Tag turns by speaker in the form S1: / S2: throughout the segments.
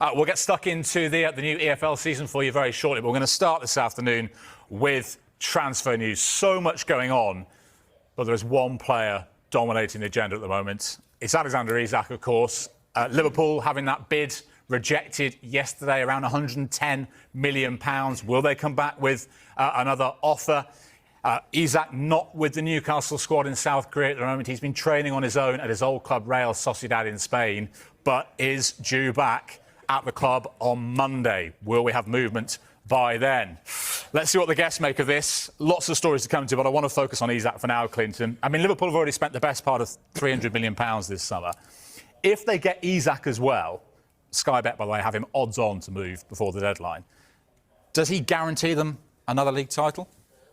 S1: We'll get stuck into the new EFL season for you very shortly, but we're going to start this afternoon with transfer news. So much going on, but there is one player dominating the agenda at the moment. It's Alexander Isak, of course. Liverpool having that bid rejected yesterday, around £110 million. Will they come back with another offer? Isak not with the Newcastle squad in South Korea at the moment. He's been training on his own at his old club, Real Sociedad in Spain, but is due back at the club on Monday. Will we have movement by then? Let's see what the guests make of this. Lots of stories to come to, but I want to focus on Isak for now, Clinton. I mean, Liverpool have already spent the best part of £300 million this summer. If they get Isak as well, Sky Bet, by the way, have him odds on to move before the deadline. Does he guarantee them another league title?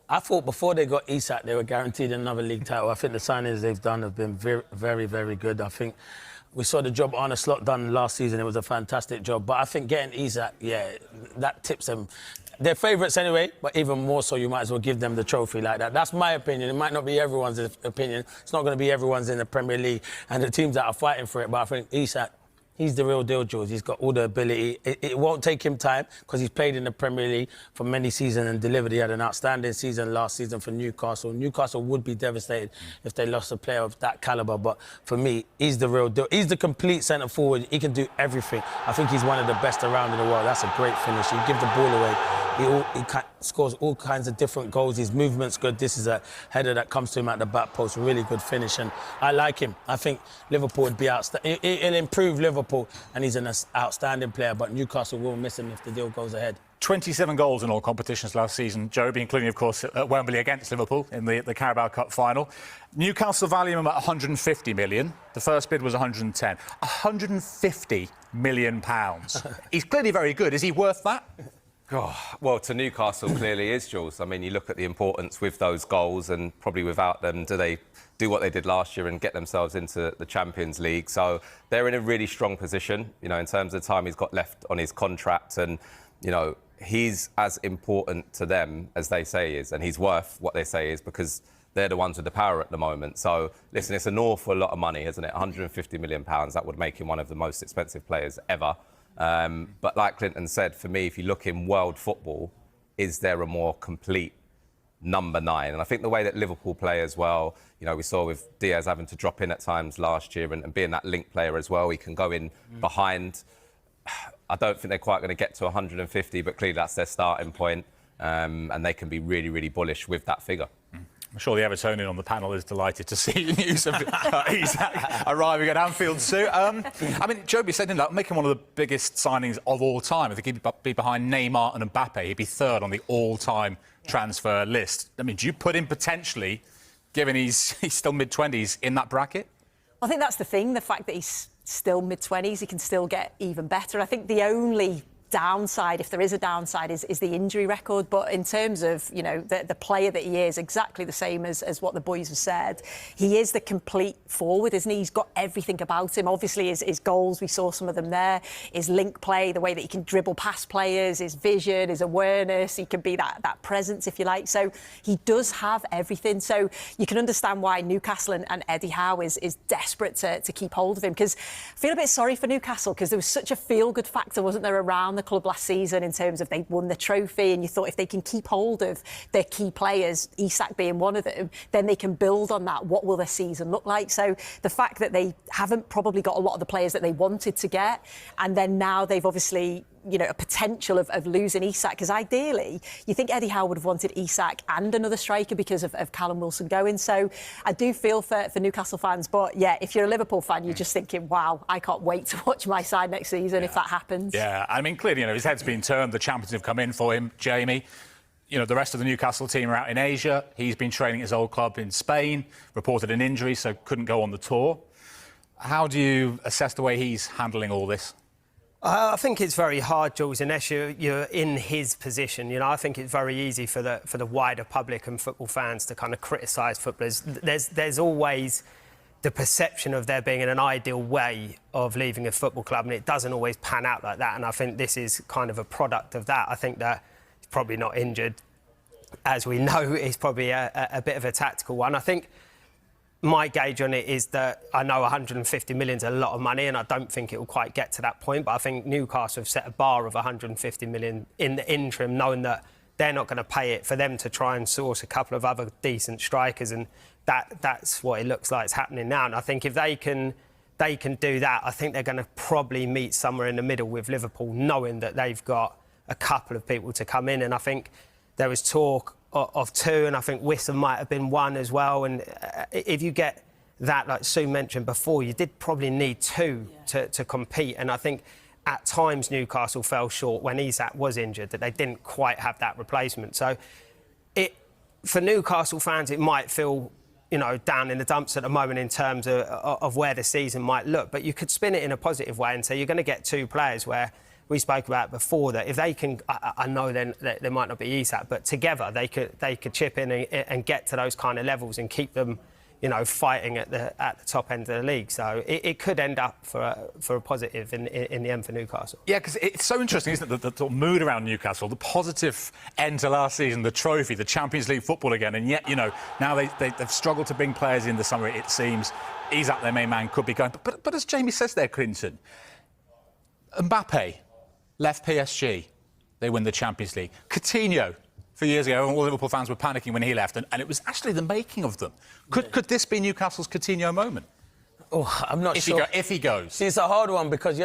S2: I thought before they got Isak, they were guaranteed another league title. I think the signings they've done have been very, very, very good. I think we saw the job Arne Slot done last season. It was a fantastic job. But I think getting Isak, yeah, that tips them. They're favourites anyway, but even more so, you might as well give them the trophy like that. That's my opinion. It might not be everyone's opinion. It's not going to be everyone's in the Premier League and the teams that are fighting for it. But I think Isak, he's the real deal, Jules. He's got all the ability. It won't take him time because he's played in the Premier League for many seasons and delivered. He had an outstanding season last season for Newcastle. Newcastle would be devastated if they lost a player of that calibre. But for me, he's the real deal. He's the complete centre forward. He can do everything. I think he's one of the best around in the world. That's a great finish. He give the ball away. He scores all kinds of different goals. His movement's good. This is a header that comes to him at the back post. Really good finish. And I like him. I think Liverpool would be outstanding. It'll improve Liverpool, and he's an outstanding player. But Newcastle will miss him if the deal goes ahead. 27 goals in all competitions last season, Joby, including, of course, at Wembley against Liverpool in the Carabao Cup final. Newcastle value him at £150 million. The first bid was 110. £150 million. He's clearly very good. Is he worth that?
S3: Oh, well, to Newcastle clearly is, Jules. I mean, you look at the importance with those goals, and probably without them, do they do what they did last year and get themselves into the Champions League? So they're in a really strong position, you know, in terms of the time he's got left on his contract. And, you know, he's as important to them as they say he is, and he's worth what they say he is because they're the ones with the power at the moment. So, listen, it's an awful lot of money, isn't it? £150 million. That would make him one of the most expensive players ever. But like Clinton said, for me, if you look in world football, is there a more complete number 9? And I think the way that Liverpool play as well, you know, we saw with Diaz having to drop in at times last year and being that link player as well, he can go in behind. I don't think they're quite going to get to 150, but clearly that's their starting point, and they can be really, really bullish with that figure.
S1: I'm sure the Evertonian on the panel is delighted to see the news of Isak arriving at Anfield soon. I mean, Joby said that making one of the biggest signings of all time. I think he'd be behind Neymar and Mbappe. He'd be third on the all-time transfer list. I mean, do you put him potentially, given he's still mid-20s, in that bracket?
S4: I think that's the thing, the fact that he's still mid-20s, he can still get even better. I think the only downside, if there is a downside, is the injury record. But in terms of, you know, the player that he is, exactly the same as what the boys have said. He is the complete forward, isn't he? He's got everything about him. Obviously, his goals, we saw some of them there. His link play, the way that he can dribble past players, his vision, his awareness. He can be that presence, if you like. So he does have everything. So you can understand why Newcastle and Eddie Howe is desperate to keep hold of him. Because I feel a bit sorry for Newcastle, because there was such a feel-good factor, wasn't there, around the club last season in terms of they won the trophy, and you thought if they can keep hold of their key players, Isak being one of them, then they can build on that. What will their season look like? So the fact that they haven't probably got a lot of the players that they wanted to get, and then now they've obviously, you know, a potential of losing Isak, because ideally you think Eddie Howe would have wanted Isak and another striker because of Callum Wilson going. So I do feel for Newcastle fans, but yeah, if you're a Liverpool fan, you're just thinking, wow, I can't wait to watch my side next season if that happens.
S1: Yeah, I mean, clearly, you know, his head's been turned. The champions have come in for him, Jamie. You know, the rest of the Newcastle team are out in Asia. He's been training at his old club in Spain, reported an injury, so couldn't go on the tour. How do you assess the way he's handling all this?
S5: I think it's very hard, Jules, unless you're in his position. You know, I think it's very easy for the wider public and football fans to kind of criticise footballers. There's always the perception of there being an ideal way of leaving a football club, and it doesn't always pan out like that. And I think this is kind of a product of that. I think that he's probably not injured. As we know, it's probably a bit of a tactical one. I think my gauge on it is that I know 150 million is a lot of money, and I don't think it will quite get to that point. But I think Newcastle have set a bar of 150 million in the interim, knowing that they're not going to pay it, for them to try and source a couple of other decent strikers, and that's what it looks like is happening now. And I think if they can do that, I think they're going to probably meet somewhere in the middle with Liverpool, knowing that they've got a couple of people to come in. And I think there was talk of two, and I think Wissa might have been one as well. And if you get that, like Sue mentioned before, you did probably need two to compete. And I think at times Newcastle fell short when Isak was injured, that they didn't quite have that replacement. So for Newcastle fans, it might feel, you know, down in the dumps at the moment in terms of where the season might look. But you could spin it in a positive way and say you're going to get two players where we spoke about before, that if they can, I know then there might not be Isak, but together they could chip in and get to those kind of levels and keep them, you know, fighting at the top end of the league. So it could end up for a positive in the end for Newcastle.
S1: Yeah, because it's so interesting, isn't it, the mood around Newcastle, the positive end to last season, the trophy, the Champions League football again, and yet, you know, now they've struggled to bring players in the summer, it seems. Isak, their main man, could be going. But as Jamie says there, Clinton, Mbappe left PSG, they win the Champions League. Coutinho, a few years ago, all Liverpool fans were panicking when he left, and it was actually the making of them. Could this be Newcastle's Coutinho moment?
S2: Oh, I'm not sure.
S1: If he goes.
S2: See, it's a hard one because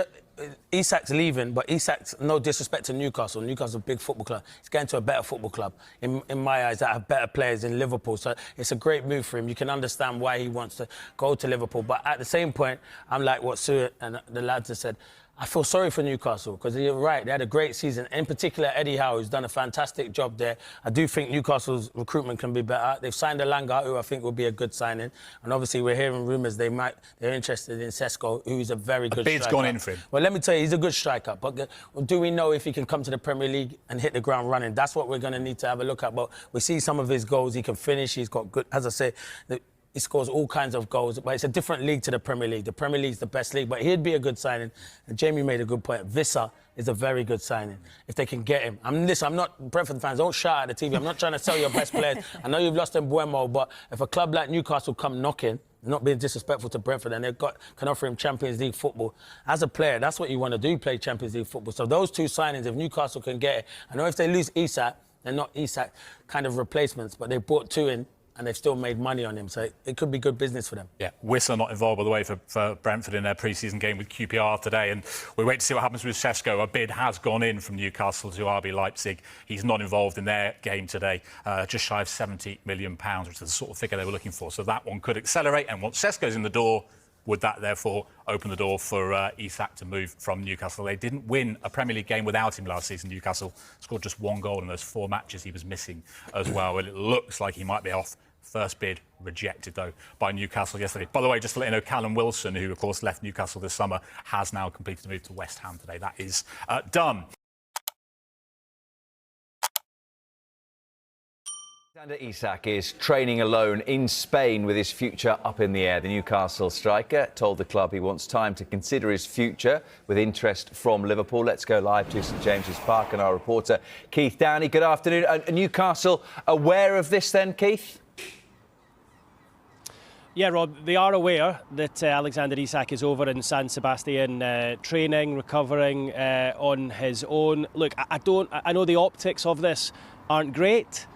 S2: Isak's leaving, but Isak's, no disrespect to Newcastle. Newcastle's a big football club. He's going to a better football club, in my eyes, that have better players in Liverpool. So it's a great move for him. You can understand why he wants to go to Liverpool. But at the same point, I'm like what Sue and the lads have said. I feel sorry for Newcastle because you're right, they had a great season. In particular, Eddie Howe, who's done a fantastic job there. I do think Newcastle's recruitment can be better. They've signed Alanga, who I think will be a good signing. And obviously, we're hearing rumours they're interested in Sesko, who's a very good striker.
S1: Bid's gone in for him.
S2: Well, let me tell you, he's a good striker. But do we know if he can come to the Premier League and hit the ground running? That's what we're going to need to have a look at. But we see some of his goals. He can finish. He's got good, as I say, he scores all kinds of goals, but it's a different league to the Premier League. The Premier League's the best league, but he'd be a good signing. And Jamie made a good point. Wissa is a very good signing, if they can get him. I'm not, Brentford fans, don't shout at the TV. I'm not trying to sell your best players. I know you've lost Mbuemo, but if a club like Newcastle come knocking, not being disrespectful to Brentford, and can offer him Champions League football, as a player, that's what you want to do, play Champions League football. So those two signings, if Newcastle can get it, I know if they lose Isak, they're not Isak kind of replacements, but they brought two in, and they've still made money on him, so it could be good business for them. Yeah,
S1: Wissa not involved, by the way, for Brentford in their pre-season game with QPR today, and we wait to see what happens with Sesko. A bid has gone in from Newcastle to RB Leipzig. He's not involved in their game today, just shy of £70 million, which is the sort of figure they were looking for. So that one could accelerate, and once Sesko's in the door, would that therefore open the door for Isak to move from Newcastle? They didn't win a Premier League game without him last season. Newcastle scored just one goal in those 4 matches he was missing as well. And it looks like he might be off. First bid rejected, though, by Newcastle yesterday. By the way, just to let you know, Callum Wilson, who, of course, left Newcastle this summer, has now completed a move to West Ham today. That is done.
S6: Alexander Isak is training alone in Spain with his future up in the air. The Newcastle striker told the club he wants time to consider his future with interest from Liverpool. Let's go live to St James's Park and our reporter Keith Downey. Good afternoon. Newcastle aware of this then, Keith?
S7: Yeah, Rob, they are aware that Alexander Isak is over in San Sebastian training, recovering on his own. Look, I know the optics of this aren't great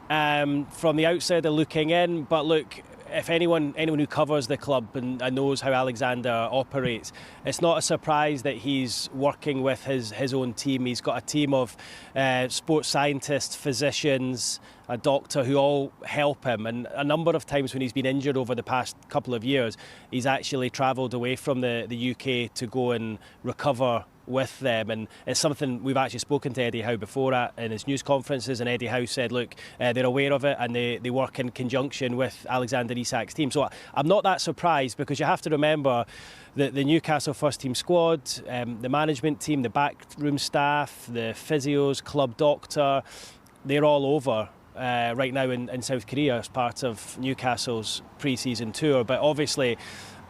S7: from the outsider looking in, but look, if anyone who covers the club and knows how Alexander operates, it's not a surprise that he's working with his own team. He's got a team of sports scientists, physicians, a doctor who all help him. And a number of times when he's been injured over the past couple of years, he's actually travelled away from the UK to go and recover with them, and it's something we've actually spoken to Eddie Howe before in his news conferences, and Eddie Howe said, look, they're aware of it and they work in conjunction with Alexander Isak's team. So I'm not that surprised, because you have to remember that the Newcastle first team squad, the management team, the backroom staff, the physios, club doctor, they're all over right now in South Korea as part of Newcastle's pre-season tour. But obviously,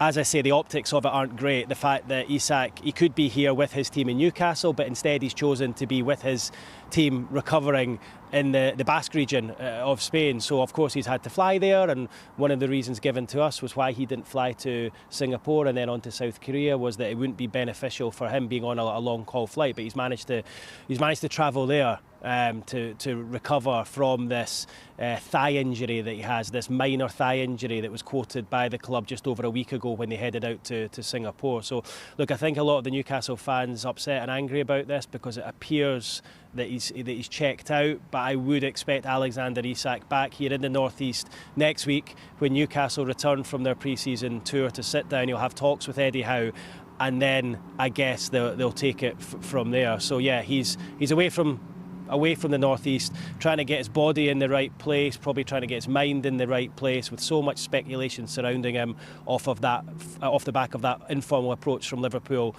S7: as I say, the optics of it aren't great. The fact that Isak, he could be here with his team in Newcastle, but instead he's chosen to be with his team recovering in the Basque region of Spain. So, of course, he's had to fly there, and one of the reasons given to us was why he didn't fly to Singapore and then on to South Korea was that it wouldn't be beneficial for him being on a long-haul flight. But he's managed to travel there to recover from this thigh injury that he has, this minor thigh injury that was quoted by the club just over a week ago when they headed out to Singapore. So, look, I think a lot of the Newcastle fans upset and angry about this because it appears that he's checked out, but I would expect Alexander Isak back here in the northeast next week when Newcastle return from their pre-season tour to sit down. He'll have talks with Eddie Howe, and then I guess they'll take it from there. So yeah, he's away from the northeast, trying to get his body in the right place, probably trying to get his mind in the right place, with so much speculation surrounding him off the back of that informal approach from Liverpool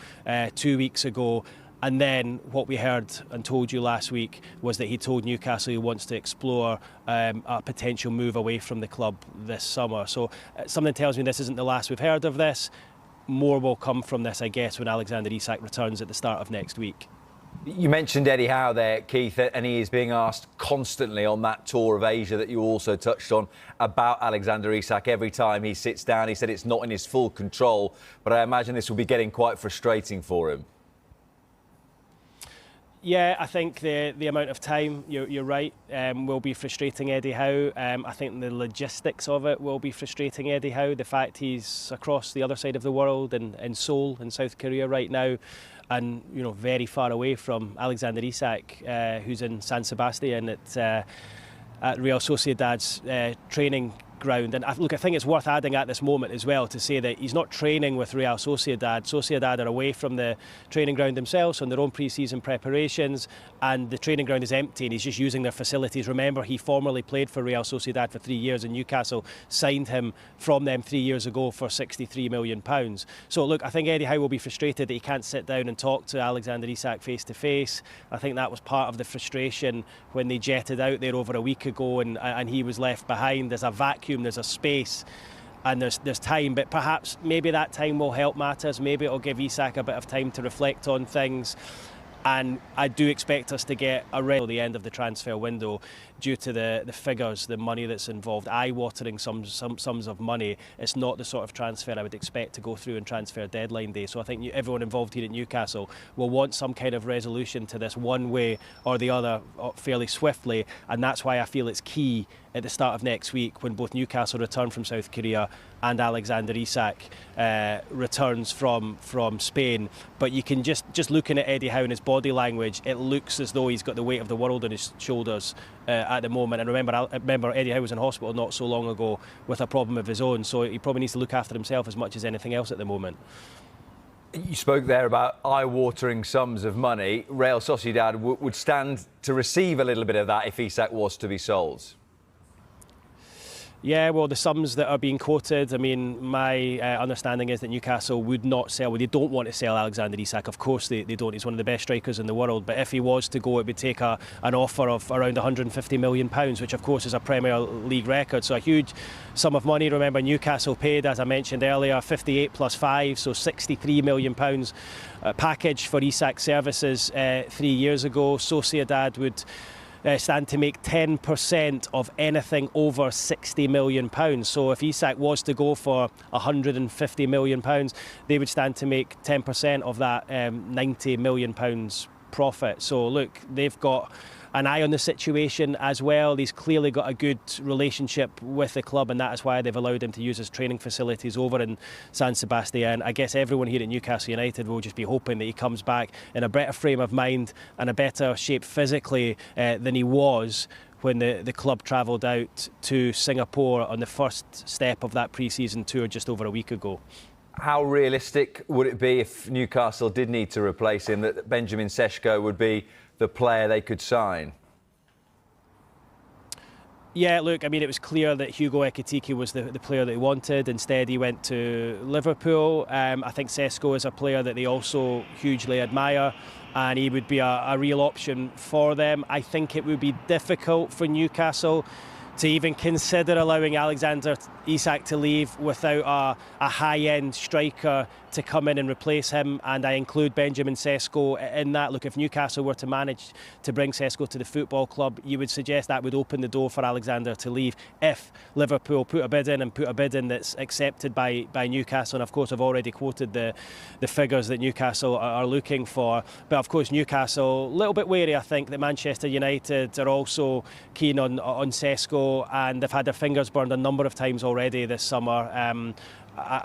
S7: 2 weeks ago. And then what we heard and told you last week was that he told Newcastle he wants to explore a potential move away from the club this summer. So something tells me this isn't the last we've heard of this. More will come from this, I guess, when Alexander Isak returns at the start of next week.
S6: You mentioned Eddie Howe there, Keith, and he is being asked constantly on that tour of Asia that you also touched on about Alexander Isak. Every time he sits down, he said it's not in his full control, but I imagine this will be getting quite frustrating for him.
S7: Yeah, I think the amount of time, you're right, will be frustrating Eddie Howe. I think the logistics of it will be frustrating Eddie Howe. The fact he's across the other side of the world in Seoul in South Korea right now, and very far away from Alexander Isak, who's in San Sebastian at Real Sociedad's training ground. And look, I think it's worth adding at this moment as well to say that he's not training with Real Sociedad. Sociedad are away from the training ground themselves on their own pre-season preparations, and the training ground is empty and he's just using their facilities. Remember, he formerly played for Real Sociedad for 3 years, and Newcastle signed him from them 3 years ago for £63 million. So look, I think Eddie Howe will be frustrated that he can't sit down and talk to Alexander Isak face to face. I think that was part of the frustration when they jetted out there over a week ago and he was left behind. There's a vacuum, there's a space, and there's time, but perhaps maybe that time will help matters. Maybe it'll give Isak a bit of time to reflect on things. And I do expect us to get a at the end of the transfer window due to the figures, the money that's involved, eye-watering sums of money. It's not the sort of transfer I would expect to go through in transfer deadline day. So I think everyone involved here at Newcastle will want some kind of resolution to this one way or the other fairly swiftly, and that's why I feel it's key at the start of next week when both Newcastle return from South Korea and Alexander Isak returns from Spain. But you can just looking at Eddie Howe and his body language, it looks as though he's got the weight of the world on his shoulders at the moment. And remember Eddie Howe was in hospital not so long ago with a problem of his own, so he probably needs to look after himself as much as anything else at the moment.
S6: You spoke there about eye-watering sums of money. Real Sociedad would stand to receive a little bit of that if Isak was to be sold.
S7: Yeah, well, the sums that are being quoted, I mean, my understanding is that Newcastle would not sell, well, they don't want to sell Alexander Isak. Of course they don't. He's one of the best strikers in the world. But if he was to go, it would take an offer of around £150 million, which, of course, is a Premier League record. So a huge sum of money. Remember, Newcastle paid, as I mentioned earlier, 58 plus 5, so £63 million package for Isak's services 3 years ago. Sociedad would stand to make 10% of anything over £60 million. So if Isak was to go for £150 million, they would stand to make 10% of that £90 million profit. So look, they've got an eye on the situation as well. He's clearly got a good relationship with the club, and that is why they've allowed him to use his training facilities over in San Sebastian. I guess everyone here at Newcastle United will just be hoping that he comes back in a better frame of mind and a better shape physically than he was when the club travelled out to Singapore on the first step of that pre-season tour just over a week ago.
S6: How realistic would it be if Newcastle did need to replace him, that Benjamin Sesko would be the player they could sign?
S7: Yeah, look, I mean, it was clear that Hugo Ekitike was the player that he wanted. Instead, he went to Liverpool. I think Sesko is a player that they also hugely admire, and he would be a real option for them. I think it would be difficult for Newcastle to even consider allowing Alexander Isak to leave without a high-end striker to come in and replace him, and I include Benjamin Sesko in that. Look, if Newcastle were to manage to bring Sesko to the football club, you would suggest that would open the door for Alexander to leave if Liverpool put a bid in that's accepted by Newcastle. And of course, I've already quoted the figures that Newcastle are looking for. But of course, Newcastle, a little bit wary, I think, that Manchester United are also keen on Sesko, and they've had their fingers burned a number of times already this summer.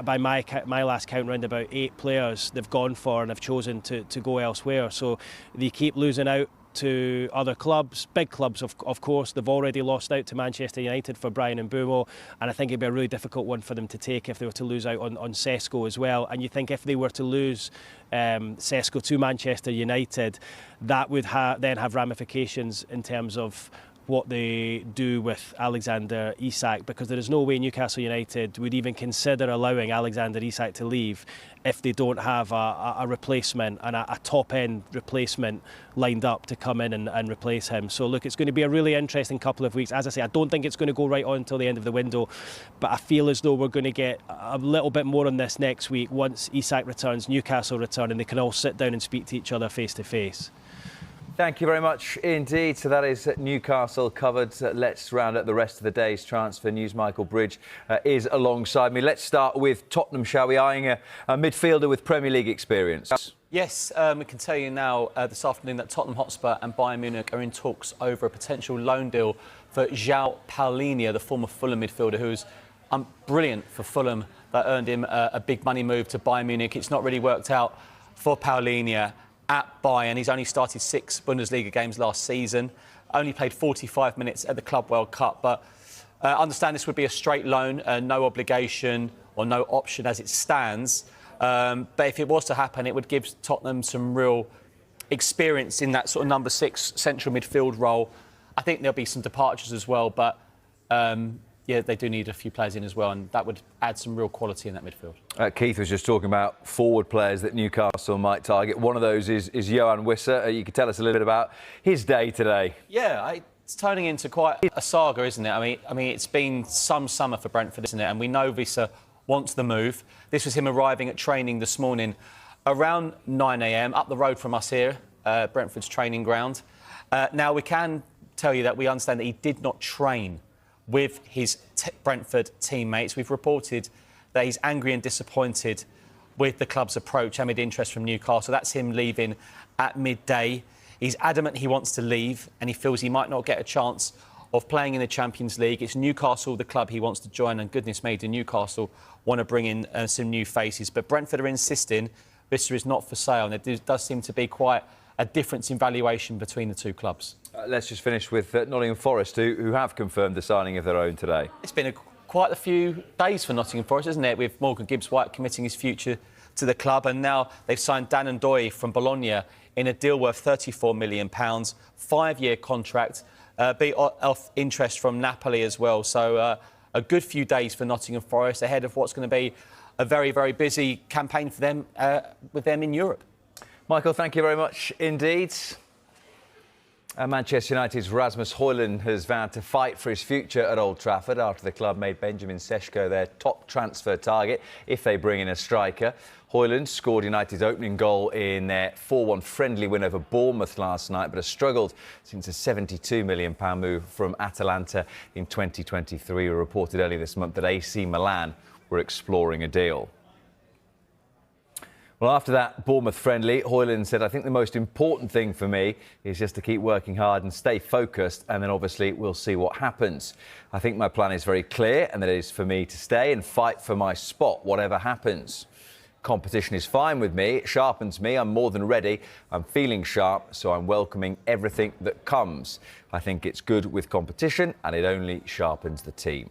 S7: By my last count, round about 8 players they've gone for and have chosen to go elsewhere. So they keep losing out to other clubs, big clubs of course. They've already lost out to Manchester United for Brian and Mbeumo, and I think it'd be a really difficult one for them to take if they were to lose out on Sesko as well. And you think if they were to lose Sesko to Manchester United, that would then have ramifications in terms of what they do with Alexander Isak, because there is no way Newcastle United would even consider allowing Alexander Isak to leave if they don't have a replacement and a top-end replacement lined up to come in and replace him. So look, it's going to be a really interesting couple of weeks. As I say, I don't think it's going to go right on until the end of the window, but I feel as though we're going to get a little bit more on this next week once Isak returns, Newcastle return, and they can all sit down and speak to each other face to face.
S6: Thank you very much indeed. So that is Newcastle covered. Let's round up the rest of the day's transfer news. Michael Bridge is alongside me. Let's start with Tottenham, shall we? Eyeing a midfielder with Premier League experience.
S8: Yes, we can tell you now this afternoon that Tottenham Hotspur and Bayern Munich are in talks over a potential loan deal for João Paulinho, the former Fulham midfielder, who's brilliant for Fulham. That earned him a big money move to Bayern Munich. It's not really worked out for Paulinho at Bayern. He's only started 6 Bundesliga games last season, only played 45 minutes at the Club World Cup, but I understand this would be a straight loan, no obligation or no option as it stands. But if it was to happen, it would give Tottenham some real experience in that sort of number 6 central midfield role. I think there'll be some departures as well, but yeah, they do need a few players in as well, and that would add some real quality in that midfield.
S6: Keith was just talking about forward players that Newcastle might target. One of those is Yohan Wissa. You could tell us a little bit about his day today.
S8: Yeah, it's turning into quite a saga, isn't it? I mean, it's been some summer for Brentford, isn't it? And we know Wissa wants the move. This was him arriving at training this morning around 9 a.m. up the road from us here, Brentford's training ground. Now, we can tell you that we understand that he did not train with his Brentford teammates. We've reported that he's angry and disappointed with the club's approach amid interest from Newcastle. That's him leaving at midday. He's adamant he wants to leave and he feels he might not get a chance of playing in the Champions League. It's Newcastle, the club he wants to join, and goodness me, do Newcastle want to bring in some new faces. But Brentford are insisting Wissa is not for sale, and there does seem to be quite a difference in valuation between the two clubs.
S6: Let's just finish with Nottingham Forest, who have confirmed the signing of their own today.
S8: It's been quite a few days for Nottingham Forest, isn't it? With Morgan Gibbs-White committing his future to the club, and now they've signed Dan Ndoye from Bologna in a deal worth £34 million, 5-year contract, beat off interest from Napoli as well. So a good few days for Nottingham Forest ahead of what's going to be a very, very busy campaign for them with them in Europe.
S6: Michael, thank you very much indeed. Manchester United's Rasmus Højlund has vowed to fight for his future at Old Trafford after the club made Benjamin Sesko their top transfer target if they bring in a striker. Højlund scored United's opening goal in their 4-1 friendly win over Bournemouth last night, but has struggled since a £72 million move from Atalanta in 2023. We reported earlier this month that AC Milan were exploring a deal. Well, after that Bournemouth friendly, Højlund said, I think the most important thing for me is just to keep working hard and stay focused, and then obviously we'll see what happens. I think my plan is very clear, and that is for me to stay and fight for my spot, whatever happens. Competition is fine with me, it sharpens me, I'm more than ready, I'm feeling sharp, so I'm welcoming everything that comes. I think it's good with competition, and it only sharpens the team.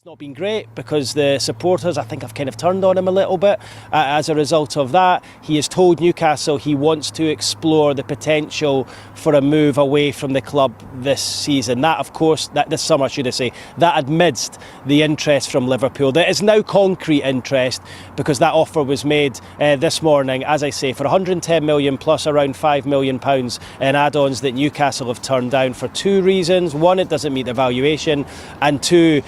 S7: It's not been great because the supporters, I think, have kind of turned on him a little bit as a result of that. He has told Newcastle he wants to explore the potential for a move away from the club this season. That, of course, this summer, should I say, that amidst the interest from Liverpool. There is now concrete interest because that offer was made this morning, as I say, for £110 million plus around £5 million in add-ons that Newcastle have turned down for two reasons. One, it doesn't meet their valuation, and two,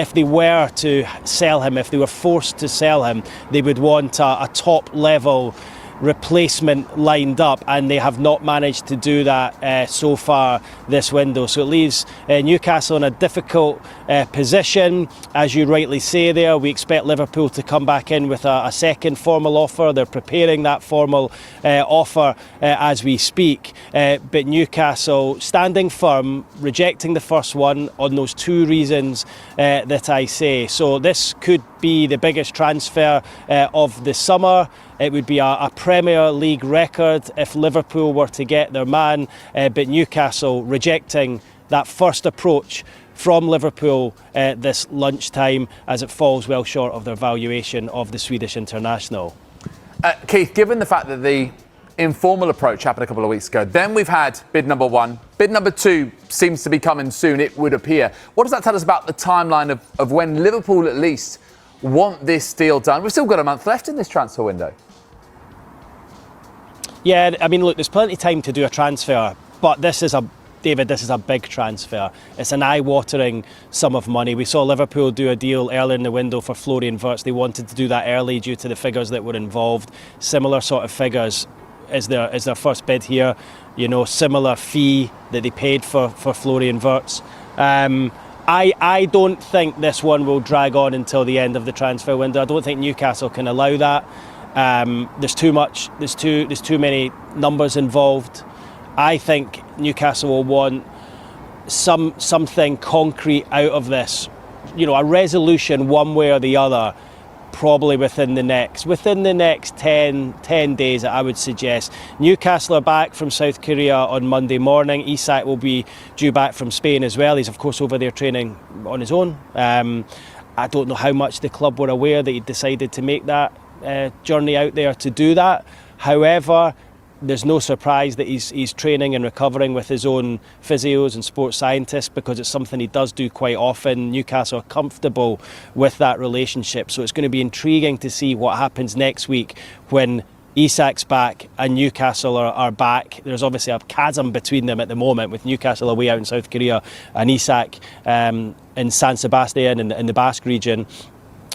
S7: if they were to sell him, if they were forced to sell him, they would want a top-level replacement lined up, and they have not managed to do that so far this window. So it leaves Newcastle in a difficult position. As you rightly say there, we expect Liverpool to come back in with a second formal offer. They're preparing that formal offer as we speak. But Newcastle standing firm, rejecting the first one on those two reasons that I say. So this could be the biggest transfer of the summer. It would be a Premier League record if Liverpool were to get their man, but Newcastle rejecting that first approach from Liverpool this lunchtime as it falls well short of their valuation of the Swedish international.
S9: Keith, given the fact that the informal approach happened a couple of weeks ago, then we've had bid number one. Bid number two seems to be coming soon, it would appear. What does that tell us about the timeline of when Liverpool at least want this deal done? We've still got a month left in this transfer window.
S7: Yeah, I mean, look, there's plenty of time to do a transfer, but this is a big transfer. It's an eye-watering sum of money. We saw Liverpool do a deal earlier in the window for Florian Wirtz. They wanted to do that early due to the figures that were involved. Similar sort of figures is their first bid here. You know, similar fee that they paid for Florian Wirtz. I don't think this one will drag on until the end of the transfer window. I don't think Newcastle can allow that. There's too much. There's too many numbers involved. I think Newcastle will want something concrete out of this. You know, a resolution one way or the other, probably within the next 10 days, I would suggest. Newcastle are back from South Korea on Monday morning. Isak will be due back from Spain as well. He's of course over there training on his own. I don't know how much the club were aware that he decided to make that journey out there to do that. However, there's no surprise that he's training and recovering with his own physios and sports scientists, because it's something he does do quite often. Newcastle are comfortable with that relationship, so it's going to be intriguing to see what happens next week when Isak's back and Newcastle are back. There's obviously a chasm between them at the moment, with Newcastle away out in South Korea and Isak in San Sebastian in the Basque region.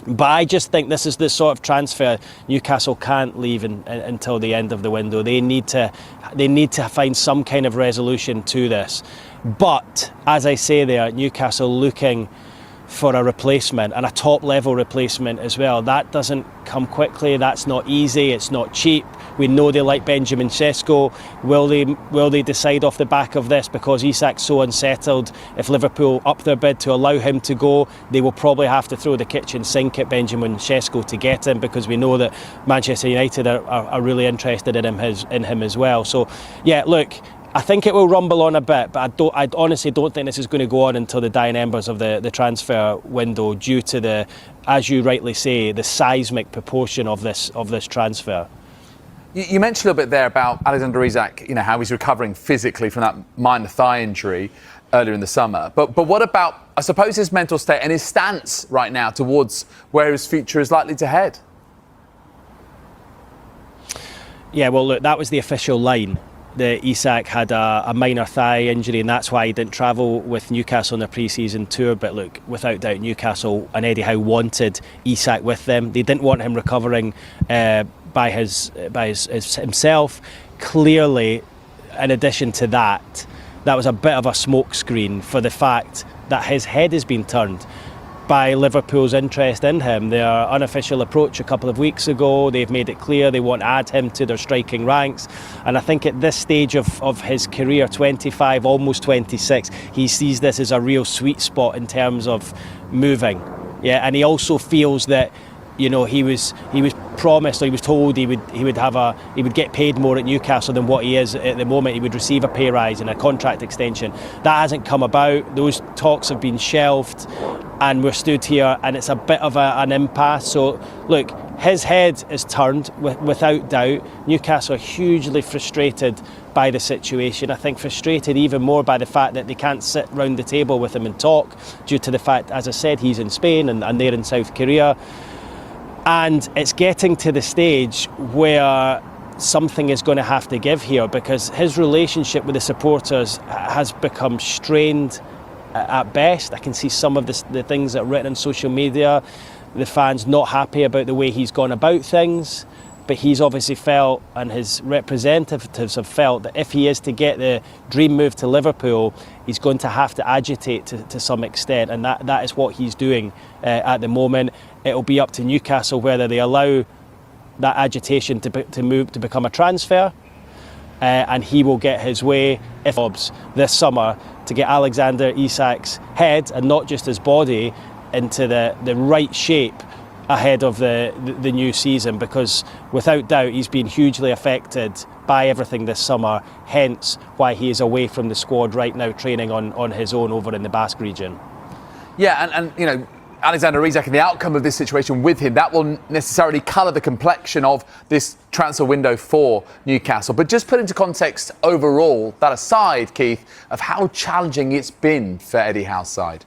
S7: But I just think this is the sort of transfer Newcastle can't leave until the end of the window. They need to find some kind of resolution to this. But as I say there, Newcastle looking for a replacement, and a top level replacement as well. That doesn't come quickly, that's not easy, it's not cheap. We know they like Benjamin Sesko. Will they decide off the back of this, because Isak's so unsettled? If Liverpool up their bid to allow him to go, they will probably have to throw the kitchen sink at Benjamin Sesko to get him, because we know that Manchester United are really interested in him as well. So yeah, look, I think it will rumble on a bit, but I honestly don't think this is going to go on until the dying embers of the transfer window, due to the, as you rightly say, the seismic proportion of this transfer.
S9: You mentioned a little bit there about Alexander Isak, you know, how he's recovering physically from that minor thigh injury earlier in the summer. But what about, I suppose, his mental state and his stance right now towards where his future is likely to head? Yeah,
S7: well, look, that was the official line. That Isak had a minor thigh injury, and that's why he didn't travel with Newcastle on their pre-season tour. But look, without doubt, Newcastle and Eddie Howe wanted Isak with them. They didn't want him recovering by himself. Clearly, in addition to that, that was a bit of a smokescreen for the fact that his head has been turned by Liverpool's interest in him. Their unofficial approach a couple of weeks ago, they've made it clear they want to add him to their striking ranks. And I think at this stage of his career, 25, almost 26, he sees this as a real sweet spot in terms of moving. Yeah, and he also feels that you know, he was promised, or he was told he would get paid more at Newcastle than what he is at the moment. He would receive a pay rise and a contract extension. That hasn't come about. Those talks have been shelved, and we're stood here, and it's a bit of an impasse. So look, his head is turned without doubt. Newcastle are hugely frustrated by the situation. I think frustrated even more by the fact that they can't sit round the table with him and talk, due to the fact, as I said, he's in Spain and they're in South Korea. And it's getting to the stage where something is going to have to give here, because his relationship with the supporters has become strained at best. I can see some of the things that are written on social media. The fans not happy about the way he's gone about things, but he's obviously felt, and his representatives have felt, that if he is to get the dream move to Liverpool, he's going to have to agitate to some extent, and that is what he's doing at the moment. It'll be up to Newcastle whether they allow that agitation to move to become a transfer, and he will get his way if this summer to get Alexander Isak's head, and not just his body, into the right shape ahead of the new season, because without doubt he's been hugely affected by everything this summer, hence why he is away from the squad right now, training on his own over in the Basque region.
S9: Yeah, and you know, Alexander Isak and the outcome of this situation with him, that will necessarily colour the complexion of this transfer window for Newcastle. But just put into context overall, that aside, Keith, of how challenging it's been for Eddie Howe's side.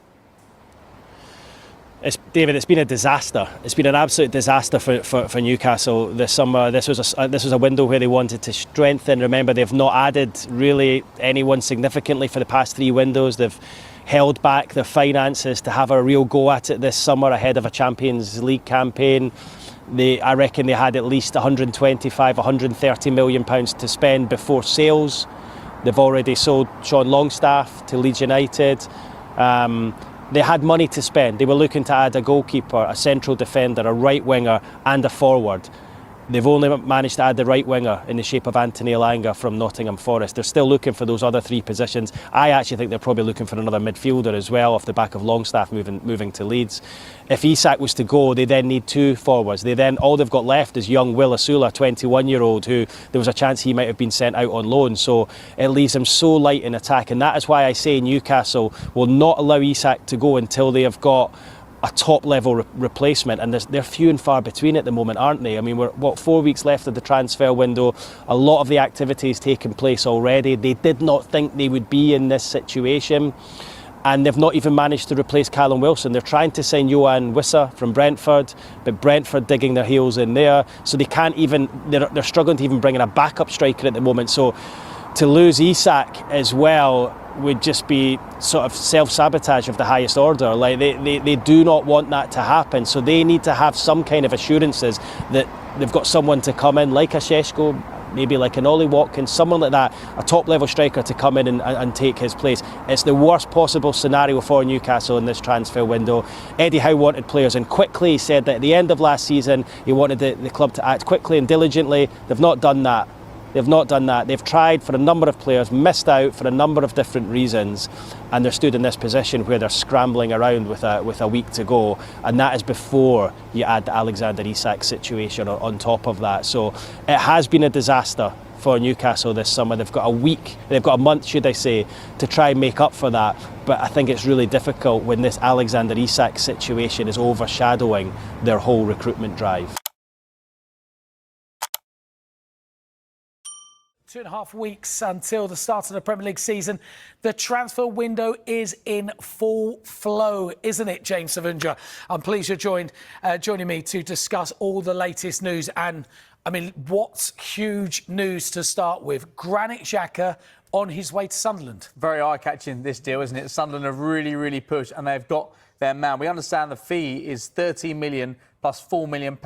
S7: David, it's been a disaster. It's been an absolute disaster for Newcastle this summer. This was a window where they wanted to strengthen. Remember, they've not added really anyone significantly for the past 3 windows. They've held back their finances to have a real go at it this summer ahead of a Champions League campaign. I reckon they had at least 125, 130 million pounds to spend before sales. They've already sold Sean Longstaff to Leeds United. They had money to spend. They were looking to add a goalkeeper, a central defender, a right winger and a forward. They've only managed to add the right winger in the shape of Anthony Elanga from Nottingham Forest. They're still looking for those other 3 positions. I actually think they're probably looking for another midfielder as well, off the back of Longstaff moving to Leeds. If Isak was to go, they then need 2 forwards. All they've got left is young Will Asula, 21-year-old, who there was a chance he might have been sent out on loan. So it leaves them so light in attack, and that is why I say Newcastle will not allow Isak to go until they have got a top-level replacement, and they're few and far between at the moment, aren't they? I mean, we're 4 weeks left of the transfer window. A lot of the activity has taken place already. They did not think they would be in this situation, and they've not even managed to replace Callum Wilson. They're trying to sign Johan Wissa from Brentford, but Brentford digging their heels in there, so they can't even. They're struggling to even bring in a backup striker at the moment. So to lose Isak as well would just be sort of self-sabotage of the highest order. Like they do not want that to happen, so they need to have some kind of assurances that they've got someone to come in, like a Sesko, maybe like an Ollie Watkins, someone like that, a top-level striker to come in and take his place. It's the worst possible scenario for Newcastle in this transfer window. Eddie Howe wanted players in quickly. He said that at the end of last season he wanted the club to act quickly and diligently. They've not done that. They've tried for a number of players, missed out for a number of different reasons, and they're stood in this position where they're scrambling around with a week to go, and that is before you add the Alexander Isak situation on top of that. So it has been a disaster for Newcastle this summer. They've got a month, should I say, to try and make up for that, but I think it's really difficult when this Alexander Isak situation is overshadowing their whole recruitment drive.
S10: 2.5 weeks until the start of the Premier League season. The transfer window is in full flow, isn't it, James Savunja? I'm pleased you're joining me to discuss all the latest news. And, I mean, what's huge news to start with? Granit Xhaka on his way to Sunderland.
S11: Very eye-catching, this deal, isn't it? Sunderland have really pushed, and they've got their man. We understand the fee is £13 million plus £4 million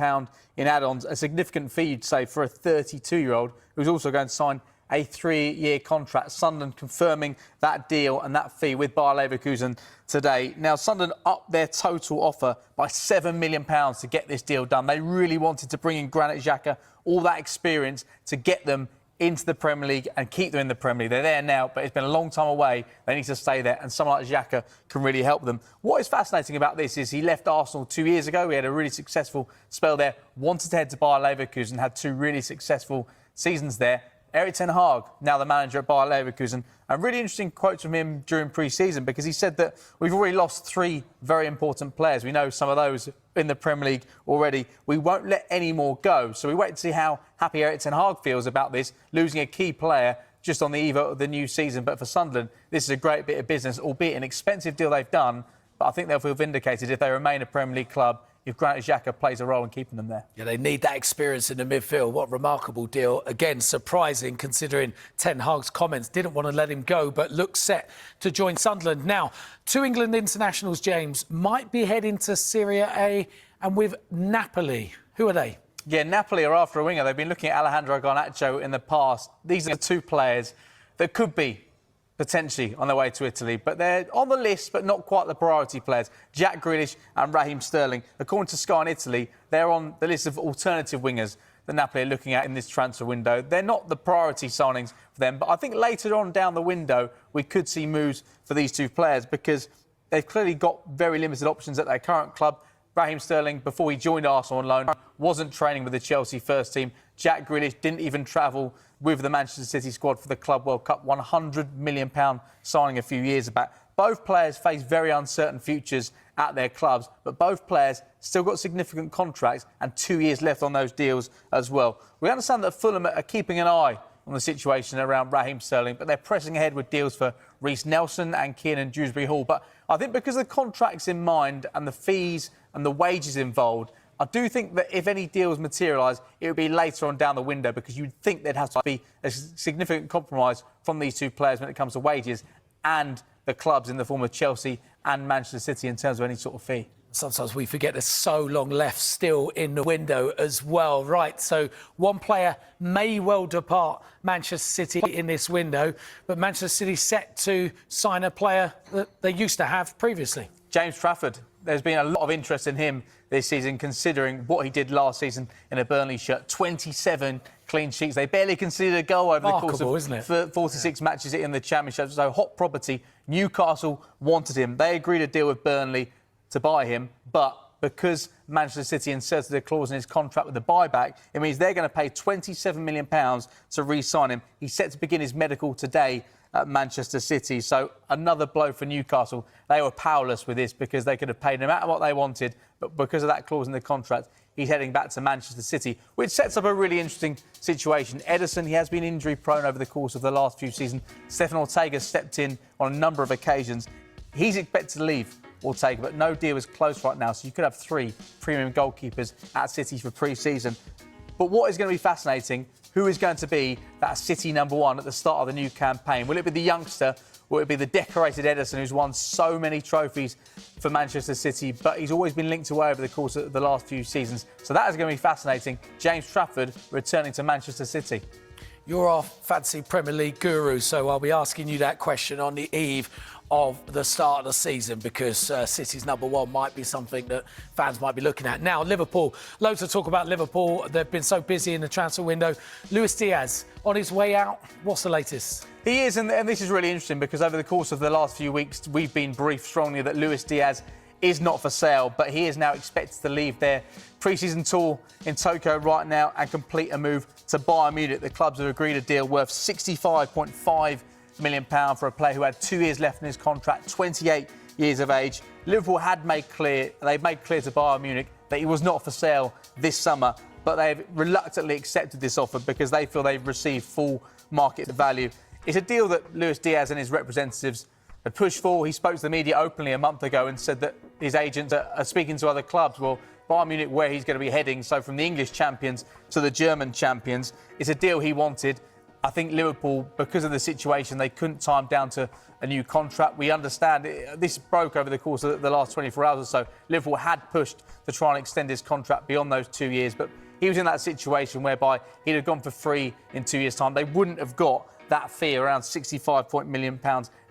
S11: in add-ons, a significant fee, you'd say, for a 32-year-old who's also going to sign a 3-year contract. Sunderland confirming that deal and that fee with Bayer Leverkusen today. Now, Sunderland upped their total offer by £7 million to get this deal done. They really wanted to bring in Granit Xhaka, all that experience, to get them into the Premier League and keep them in the Premier League. They're there now, but it's been a long time away. They need to stay there, and someone like Xhaka can really help them. What is fascinating about this is he left Arsenal 2 years ago. He had a really successful spell there, wanted to head to Bayer Leverkusen, had 2 really successful seasons there. Erik ten Hag, now the manager at Bayer Leverkusen, a really interesting quote from him during pre-season, because he said that we've already lost 3 very important players. We know some of those in the Premier League already. We won't let any more go. So we wait to see how happy Erik ten Hag feels about this, losing a key player just on the eve of the new season. But for Sunderland, this is a great bit of business, albeit an expensive deal they've done. But I think they'll feel vindicated if they remain a Premier League club, if Granit Xhaka plays a role in keeping them there.
S10: Yeah, they need that experience in the midfield. What a remarkable deal. Again, surprising considering Ten Hag's comments. Didn't want to let him go, but looks set to join Sunderland. Now, 2 England internationals, James, might be heading to Serie A and with Napoli. Who are they?
S11: Yeah, Napoli are after a winger. They've been looking at Alejandro Garnacho in the past. These are the 2 players that could be potentially on their way to Italy, but they're on the list, but not quite the priority players. Jack Grealish and Raheem Sterling. According to Sky in Italy, they're on the list of alternative wingers that Napoli are looking at in this transfer window. They're not the priority signings for them, but I think later on down the window, we could see moves for these 2 players, because they've clearly got very limited options at their current club. Raheem Sterling, before he joined Arsenal on loan, wasn't training with the Chelsea first team. Jack Grealish didn't even travel with the Manchester City squad for the Club World Cup, £100 million signing a few years back. Both players face very uncertain futures at their clubs, but both players still got significant contracts and 2 years left on those deals as well. We understand that Fulham are keeping an eye on the situation around Raheem Sterling, but they're pressing ahead with deals for Reece Nelson and Keane and Dewsbury Hall. But I think because of the contracts in mind and the fees and the wages involved, I do think that if any deals materialise, it would be later on down the window, because you'd think there'd have to be a significant compromise from these 2 players when it comes to wages and the clubs in the form of Chelsea and Manchester City in terms of any sort of fee.
S10: Sometimes we forget there's so long left still in the window as well. Right, so one player may well depart Manchester City in this window, but Manchester City set to sign a player that they used to have previously.
S11: James Trafford. There's been a lot of interest in him this season, considering what he did last season in a Burnley shirt. 27 clean sheets. They barely conceded a goal over the course of 46 matches in the Championship. So hot property. Newcastle wanted him. They agreed a deal with Burnley to buy him, but because Manchester City inserted a clause in his contract with the buyback, it means they're going to pay £27 million to re-sign him. He's set to begin his medical today at Manchester City. So another blow for Newcastle. They were powerless with this, because they could have paid no matter what they wanted, but because of that clause in the contract, he's heading back to Manchester City, which sets up a really interesting situation. Ederson, he has been injury prone over the course of the last few seasons. Stefan Ortega stepped in on a number of occasions. He's expected to leave, Ortega, but no deal is close right now, so you could have 3 premium goalkeepers at City for pre-season. But what is going to be fascinating, who is going to be that City number 1 at the start of the new campaign? Will it be the youngster, or will it be the decorated Ederson, who's won so many trophies for Manchester City, but he's always been linked away over the course of the last few seasons? So that is going to be fascinating. James Trafford returning to Manchester City.
S10: You're our fancy Premier League guru, so I'll be asking you that question on the eve of the start of the season, because City's number 1 might be something that fans might be looking at. Now, Liverpool, loads to talk about Liverpool. They've been so busy in the transfer window. Luis Diaz, on his way out, what's the latest?
S11: He is, and this is really interesting, because over the course of the last few weeks, we've been briefed strongly that Luis Diaz is not for sale, but he is now expected to leave their pre-season tour in Tokyo right now and complete a move to Bayern Munich. The clubs have agreed a deal worth £65.5 million for a player who had 2 years left in his contract, 28 years of age. Liverpool had made clear to Bayern Munich that he was not for sale this summer, but they've reluctantly accepted this offer because they feel they've received full market value. It's a deal that Luis Diaz and his representatives had pushed for. He spoke to the media openly a month ago and said that his agents are speaking to other clubs. Well, Bayern Munich, where he's going to be heading, so from the English champions to the German champions, it's a deal he wanted. I think Liverpool, because of the situation, they couldn't tie him down to a new contract. We understand this broke over the course of the last 24 hours or so. Liverpool had pushed to try and extend his contract beyond those 2 years, but he was in that situation whereby he'd have gone for free in 2 years' time. They wouldn't have got that fee, around £65 million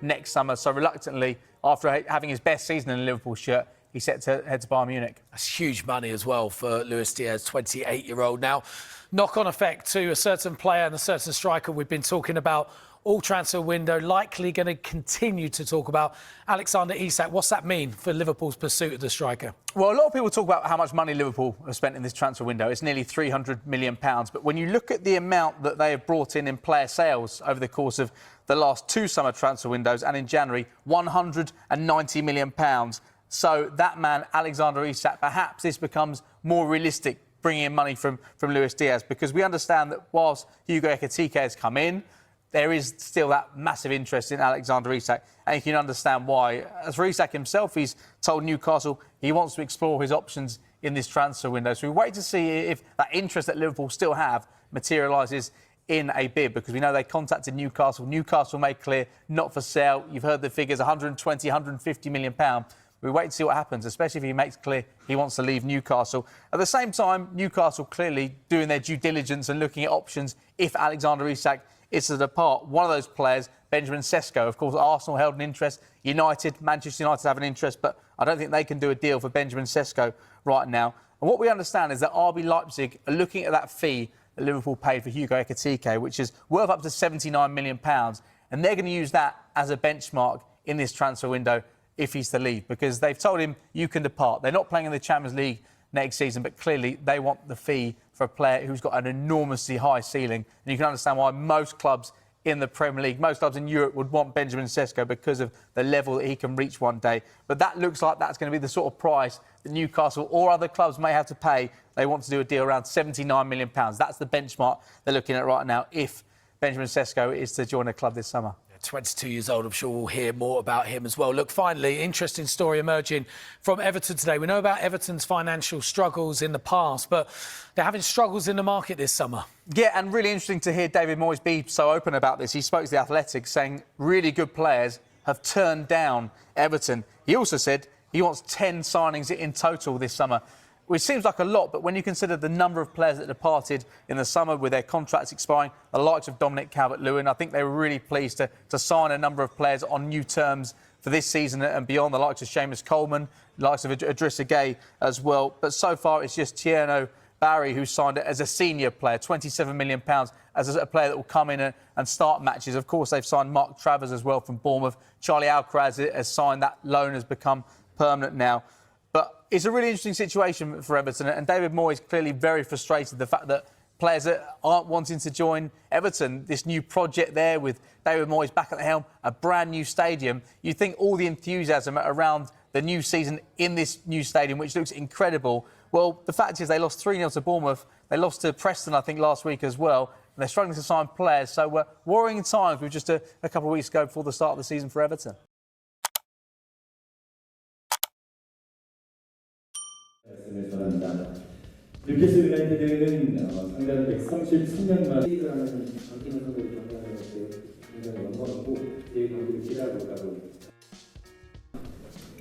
S11: next summer. So reluctantly, after having his best season in a Liverpool shirt, he's set to head to Bayern Munich.
S10: That's huge money as well for Luis Diaz, 28-year-old. Now, knock-on effect to a certain player and a certain striker we've been talking about all transfer window, likely going to continue to talk about. Alexander Isak, what's that mean for Liverpool's pursuit of the striker?
S11: Well, a lot of people talk about how much money Liverpool have spent in this transfer window. It's nearly £300 million. But when you look at the amount that they have brought in player sales over the course of the last 2 summer transfer windows and in January, £190 million. So that man, Alexander Isak, perhaps this becomes more realistic, bringing in money from Luis Diaz, because we understand that whilst Hugo Ekitike has come in, there is still that massive interest in Alexander Isak, and you can understand why. As for Isak himself, he's told Newcastle he wants to explore his options in this transfer window. So we wait to see if that interest that Liverpool still have materialises in a bid, because we know they contacted Newcastle. Newcastle made clear not for sale. You've heard the figures, 120, 150 million pound. We wait to see what happens, especially if he makes clear he wants to leave Newcastle. At the same time, Newcastle clearly doing their due diligence and looking at options if Alexander Isak is to depart. One of those players, Benjamin Sesko. Of course, Arsenal held an interest. Manchester United have an interest, but I don't think they can do a deal for Benjamin Sesko right now. And what we understand is that RB Leipzig are looking at that fee that Liverpool paid for Hugo Ekitike, which is worth up to £79 million. And they're going to use that as a benchmark in this transfer window if he's to leave, because they've told him you can depart. They're not playing in the Champions League next season, but clearly they want the fee for a player who's got an enormously high ceiling. And you can understand why most clubs in the Premier League, most clubs in Europe would want Benjamin Sesko because of the level that he can reach one day. But that looks like that's going to be the sort of price that Newcastle or other clubs may have to pay. They want to do a deal around £79 million. That's the benchmark they're looking at right now if Benjamin Sesko is to join a club this summer.
S10: 22 years old. I'm sure we'll hear more about him as well. Look, finally, interesting story emerging from Everton today. We know about Everton's financial struggles in the past, but they're having struggles in the market this summer.
S11: Yeah, and really interesting to hear David Moyes be so open about this. He spoke to The Athletic saying really good players have turned down Everton. He also said he wants 10 signings in total this summer, which seems like a lot, but when you consider the number of players that departed in the summer with their contracts expiring, the likes of Dominic Calvert-Lewin, I think they were really pleased to sign a number of players on new terms for this season and beyond, the likes of Seamus Coleman, the likes of Idrissa Gueye as well. But so far, it's just Tierno Barry who signed it as a senior player, £27 million, as a player that will come in and start matches. Of course, they've signed Mark Travers as well from Bournemouth. Charlie Alcaraz has signed. That loan has become permanent now. But it's a really interesting situation for Everton, and David Moyes clearly very frustrated. The fact that players that aren't wanting to join Everton, this new project there with David Moyes back at the helm, a brand new stadium. You think all the enthusiasm around the new season in this new stadium, which looks incredible. Well, the fact is they lost 3-0 to Bournemouth. They lost to Preston, I think, last week as well. And they're struggling to sign players. So worrying times with just a couple of weeks ago before the start of the season for Everton.
S12: 뉴캐슬 유나이티드는 상대를 133년만 리그를 하면서 바뀌는 선수를 경험하는 것에 굉장히 영광이고 제 경기를 기대하고 있다고.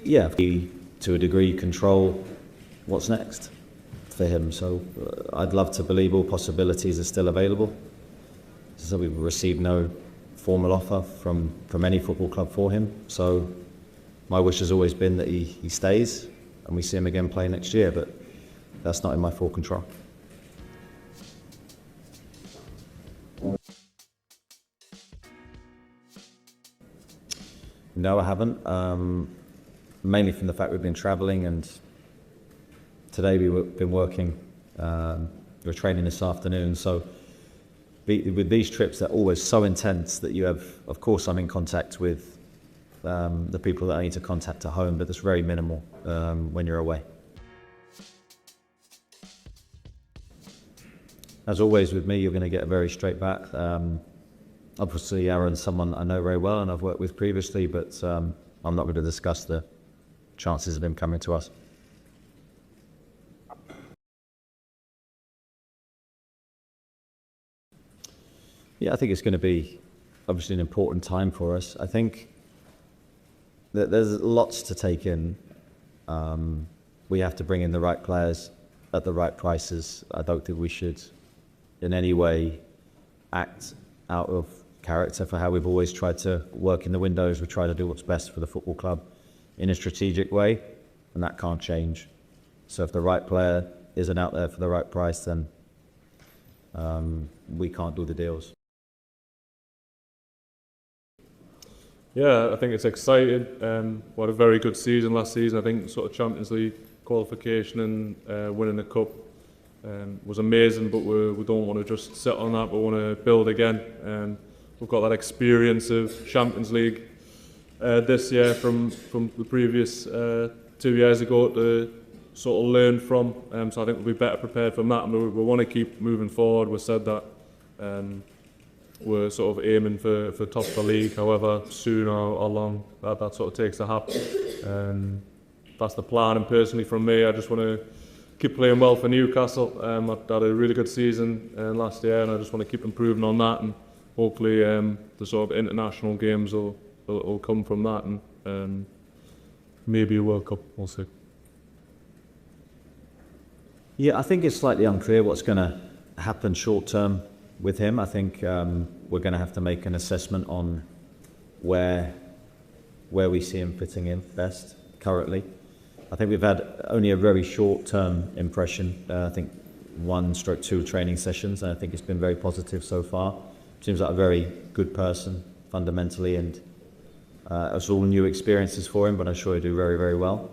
S13: Yeah, he, to a degree, control what's next for him. So I'd love to believe all possibilities are still available. So we've received no formal offer from any football club for him. So my wish has always been that he stays and we see him again play next year, but that's not in my full control. No, I haven't. Mainly from the fact we've been travelling, and today we've been working. We're training this afternoon, so with these trips, they're always so intense that you have. Of course, I'm in contact with the people that I need to contact at home, but it's very minimal when you're away. As always with me, you're going to get a very straight back. Obviously, Aaron's someone I know very well and I've worked with previously, but I'm not going to discuss the chances of him coming to us. Yeah, I think it's going to be obviously an important time for us. I think that there's lots to take in. We have to bring in the right players at the right prices. I don't think we should in any way act out of character for how we've always tried to work in the windows. We try to do what's best for the football club in a strategic way. and that can't change. So if the right player isn't out there for the right price, then we can't do the deals.
S14: Yeah, I think it's exciting. We had a very good season last season. I think sort of Champions League qualification and winning the cup was amazing, but we don't want to just sit on that. We want to build again. We've got that experience of Champions League this year from the previous 2 years ago to sort of learn from. So I think we'll be better prepared from that. And we want to keep moving forward. We said that we're sort of aiming for top of the league, however soon or long that sort of takes to happen. That's the plan. And personally, from me, I just want to keep playing well for Newcastle. I've had a really good season last year, and I just want to keep improving on that. And hopefully, the sort of international games will come from that, and maybe a World Cup. We'll see.
S13: Yeah, I think it's slightly unclear what's going to happen short term with him. I think we're going to have to make an assessment on where we see him fitting in best currently. I think we've had only a very short-term impression. I think 1/2 training sessions, and I think it's been very positive so far. Seems like a very good person fundamentally, and it's all new experiences for him, but I'm sure he'll do very, very well.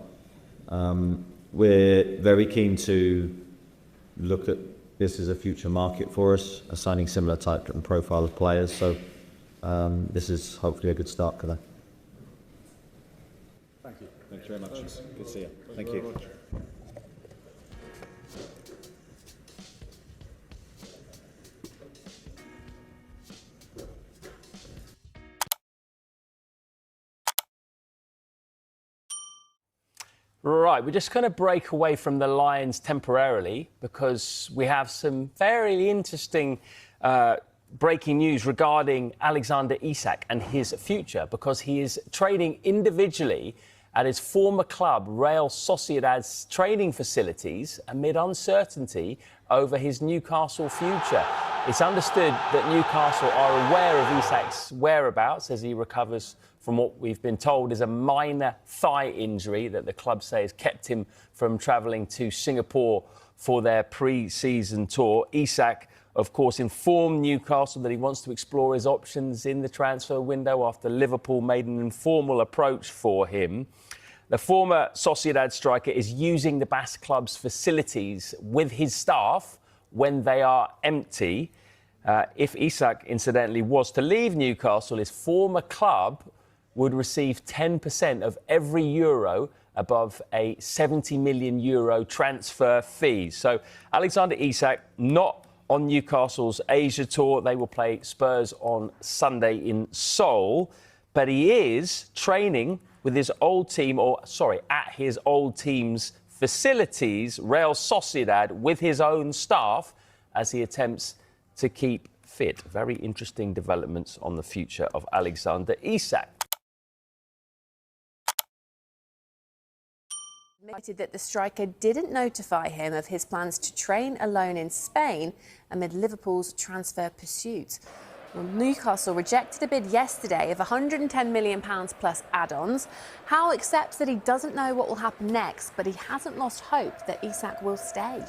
S13: We're very keen to look at this as a future market for us, assigning similar type and profile of players. So this is hopefully a good start for that. Thank you. Thanks very much. Good to see you. Thank you.
S15: Right, we're just going to break away from the Lions temporarily because we have some very interesting breaking news regarding Alexander Isak and his future, because he is training individually at his former club, Real Sociedad's training facilities, amid uncertainty over his Newcastle future. It's understood that Newcastle are aware of Isak's whereabouts as he recovers from what we've been told is a minor thigh injury that the club say has kept him from travelling to Singapore for their pre-season tour. Isak, of course, informed Newcastle that he wants to explore his options in the transfer window after Liverpool made an informal approach for him. The former Sociedad striker is using the Basque club's facilities with his staff when they are empty. If Isak, incidentally, was to leave Newcastle, his former club would receive 10% of every euro above a €70 million transfer fee. So Alexander Isak not on Newcastle's Asia tour. They will play Spurs on Sunday in Seoul. But he is training with his old team, at his old team's facilities, Real Sociedad, with his own staff as he attempts to keep fit. Very interesting developments on the future of Alexander Isak.
S16: Admitted that the striker didn't notify him of his plans to train alone in Spain amid Liverpool's transfer pursuit. Well, Newcastle rejected a bid yesterday of £110 million plus add-ons. Howe accepts that he doesn't know what will happen next, but he hasn't lost hope that Isak will stay.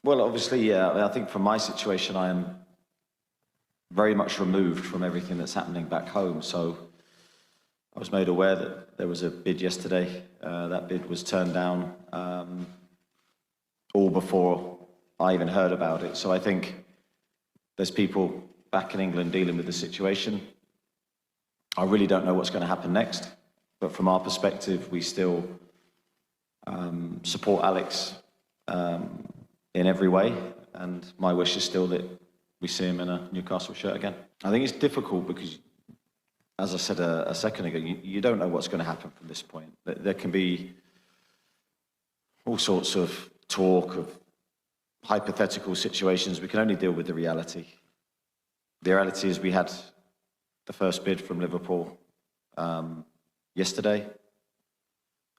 S17: Well, obviously, I think from my situation, I am very much removed from everything that's happening back home. So I was made aware that there was a bid yesterday. That bid was turned down all before I even heard about it. So I think there's people back in England dealing with the situation. I really don't know what's going to happen next. But from our perspective, we still support Alex in every way. And my wish is still that we see him in a Newcastle shirt again. I think it's difficult because, as I said a second ago, you don't know what's going to happen from this point. There can be all sorts of talk of hypothetical situations. We can only deal with the reality. The reality is we had the first bid from Liverpool yesterday.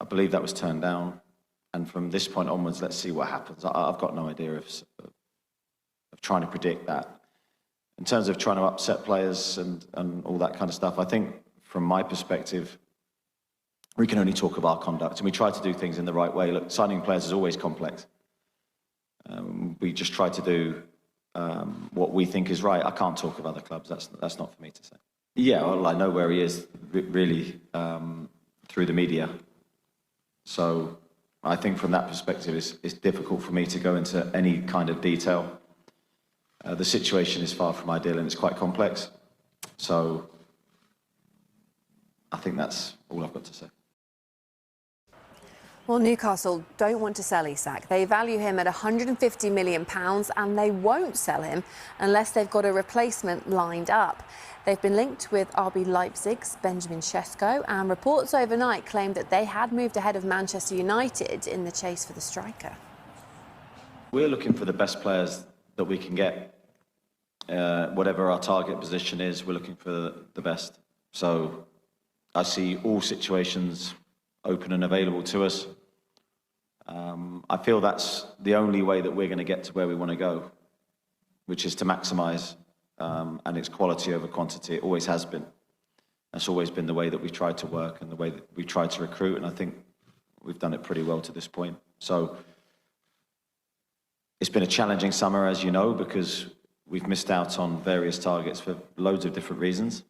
S17: I believe that was turned down. And from this point onwards, let's see what happens. I've got no idea of trying to predict that. In terms of trying to upset players and all that kind of stuff, I think from my perspective, we can only talk of our conduct, and we try to do things in the right way. Look, signing players is always complex. We just try to do what we think is right. I can't talk of other clubs. That's not for me to say. Yeah, well, I know where he is really through the media. So I think from that perspective, it's difficult for me to go into any kind of detail. The situation is far from ideal and it's quite complex. So I think that's all I've got to say.
S16: Well, Newcastle don't want to sell Isak. They value him at £150 million and they won't sell him unless they've got a replacement lined up. They've been linked with RB Leipzig's Benjamin Sesko, and reports overnight claimed that they had moved ahead of Manchester United in the chase for the striker.
S17: We're looking for the best players that we can get. Whatever our target position is, we're looking for the best. So I see all situations open and available to us. I feel that's the only way that we're going to get to where we want to go, which is to maximise, and it's quality over quantity. It always has been. That's always been the way that we've tried to work and the way that we've tried to recruit, and I think we've done it pretty well to this point. So it's been a challenging summer, as you know, because we've missed out on various targets for loads of different reasons,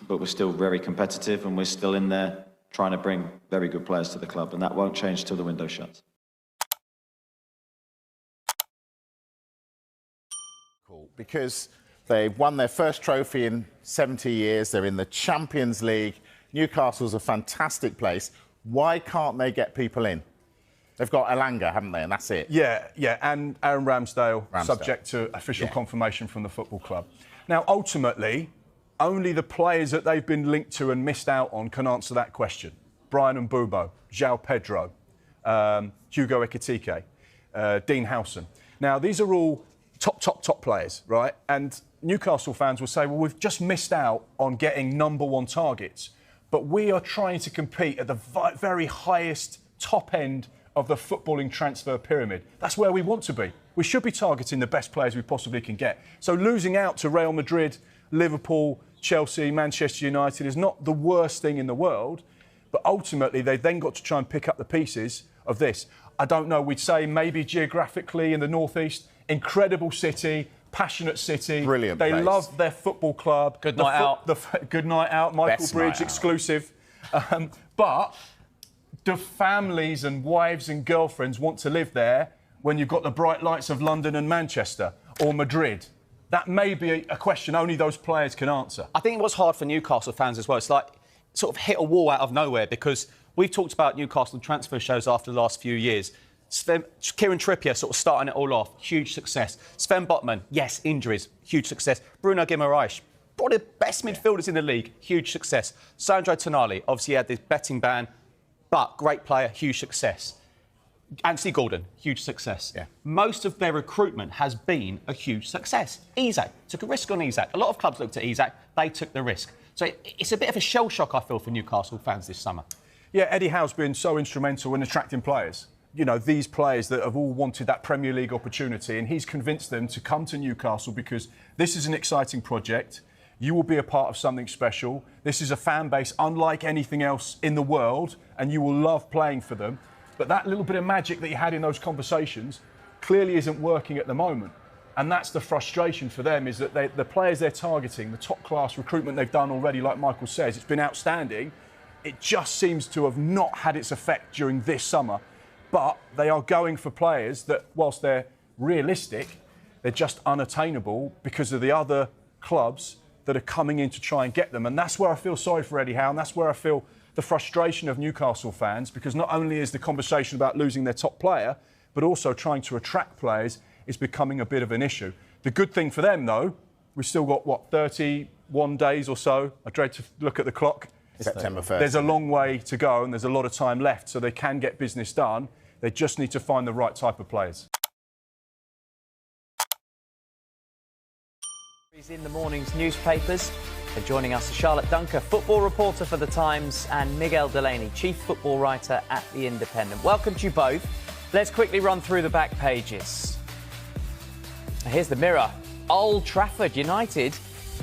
S17: but we're still very competitive and we're still in there trying to bring very good players to the club, and that won't change till the window shuts.
S18: Cool, because they've won their first trophy in 70 years. They're in the Champions League. Newcastle's a fantastic place. Why can't they get people in? They've got Elanga, haven't they? And that's it.
S19: Yeah, and Aaron Ramsdale, subject to official confirmation from the football club. Now, ultimately, only the players that they've been linked to and missed out on can answer that question. Brian Mbeumo, João Pedro, Hugo Ekitike, Dean Howson. Now, these are all top players, right? And Newcastle fans will say, well, we've just missed out on getting #1 targets. But we are trying to compete at the very highest top end of the footballing transfer pyramid. That's where we want to be. We should be targeting the best players we possibly can get. So losing out to Real Madrid, Liverpool, Chelsea, Manchester United is not the worst thing in the world, but ultimately they've then got to try and pick up the pieces of this. I don't know, we'd say maybe geographically in the northeast, incredible city, passionate city.
S18: Brilliant
S19: They
S18: place.
S19: love their football club.
S8: Good night out.
S19: Good night out, Michael
S18: Best
S19: Bridge
S18: night out.
S19: exclusive. But do families and wives and girlfriends want to live there when you've got the bright lights of London and Manchester or Madrid? That may be a question only those players can answer.
S8: I think it was hard for Newcastle fans as well. It's like sort of hit a wall out of nowhere because we've talked about Newcastle transfer shows after the last few years. Kieran Trippier sort of starting it all off, huge success. Sven Botman, yes, injuries, huge success. Bruno Guimaraes, probably the best midfielders in the league, huge success. Sandro Tonali, obviously had this betting ban, but great player, huge success. Anthony Gordon, huge success.
S18: Yeah.
S8: Most of their recruitment has been a huge success. Isak, took a risk on Isak. A lot of clubs looked at Isak, they took the risk. So it's a bit of a shell shock, I feel, for Newcastle fans this summer.
S19: Yeah, Eddie Howe's been so instrumental in attracting players. You know, these players that have all wanted that Premier League opportunity, and he's convinced them to come to Newcastle because this is an exciting project. You will be a part of something special. This is a fan base unlike anything else in the world, and you will love playing for them. But that little bit of magic that you had in those conversations clearly isn't working at the moment. And that's the frustration for them, is that the players they're targeting, the top-class recruitment they've done already, like Michael says, it's been outstanding. It just seems to have not had its effect during this summer. But they are going for players that, whilst they're realistic, they're just unattainable because of the other clubs that are coming in to try and get them. And that's where I feel sorry for Eddie Howe, and that's where I feel the frustration of Newcastle fans, because not only is the conversation about losing their top player, but also trying to attract players is becoming a bit of an issue. The good thing for them, though, we've still got, 31 days or so? I dread to look at the clock.
S18: September 1st.
S19: There's a long way to go and there's a lot of time left, so they can get business done. They just need to find the right type of players.
S20: In the morning's newspapers. Joining us, Charlotte Dunker, football reporter for The Times, and Miguel Delaney, chief football writer at The Independent. Welcome to you both. Let's quickly run through the back pages. Here's the Mirror. Old Trafford United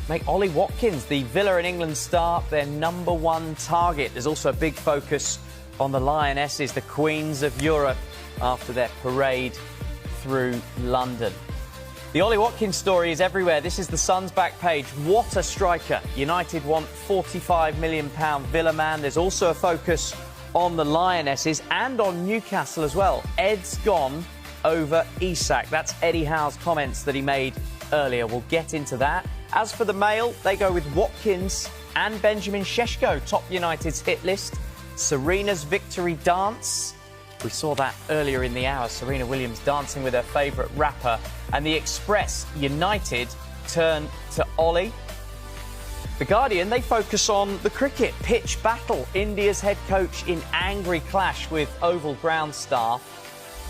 S20: make Ollie Watkins, the Villa and England star, their #1 target. There's also a big focus on the Lionesses, the Queens of Europe, after their parade through London. The Ollie Watkins story is everywhere. This is the Sun's back page. What a striker. United want £45 million Villa man. There's also a focus on the Lionesses and on Newcastle as well. Ed's gone over Isak. That's Eddie Howe's comments that he made earlier. We'll get into that. As for the Mail, they go with Watkins and Benjamin Sesko, top United's hit list. Serena's victory dance. We saw that earlier in the hour. Serena Williams dancing with her favourite rapper. And the Express United turn to Ollie. The Guardian, they focus on the cricket pitch battle. India's head coach in angry clash with Oval ground staff.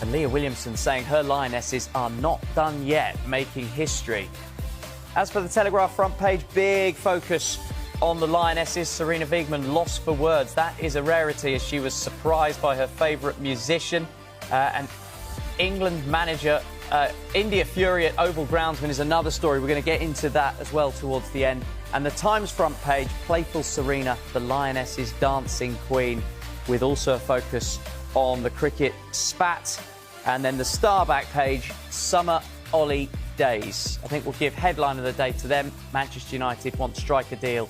S20: And Leah Williamson saying her Lionesses are not done yet, making history. As for the Telegraph front page, big focus on the Lionesses. Serena Wiegman lost for words. That is a rarity, as she was surprised by her favourite musician. And England manager, India fury at Oval groundsman is another story. We're going to get into that as well towards the end. And the Times front page, playful Serena, the Lionesses dancing queen, with also a focus on the cricket spat. And then the Star back page, summer Ollie days. I think we'll give headline of the day to them. Manchester United want striker deal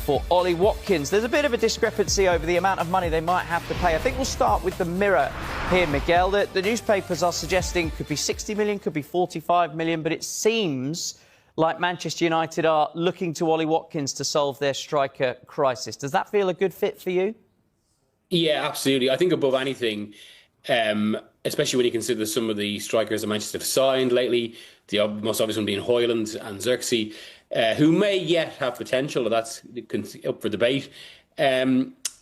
S20: for Ollie Watkins. There's a bit of a discrepancy over the amount of money they might have to pay. I think we'll start with the Mirror here, Miguel. The newspapers are suggesting could be 60 million, could be 45 million, but it seems like Manchester United are looking to Ollie Watkins to solve their striker crisis. Does that feel a good fit for you?
S21: Yeah, absolutely. I think above anything, especially when you consider some of the strikers that Manchester have signed lately, the most obvious one being Højlund and Xerxes, who may yet have potential, and that's up for debate.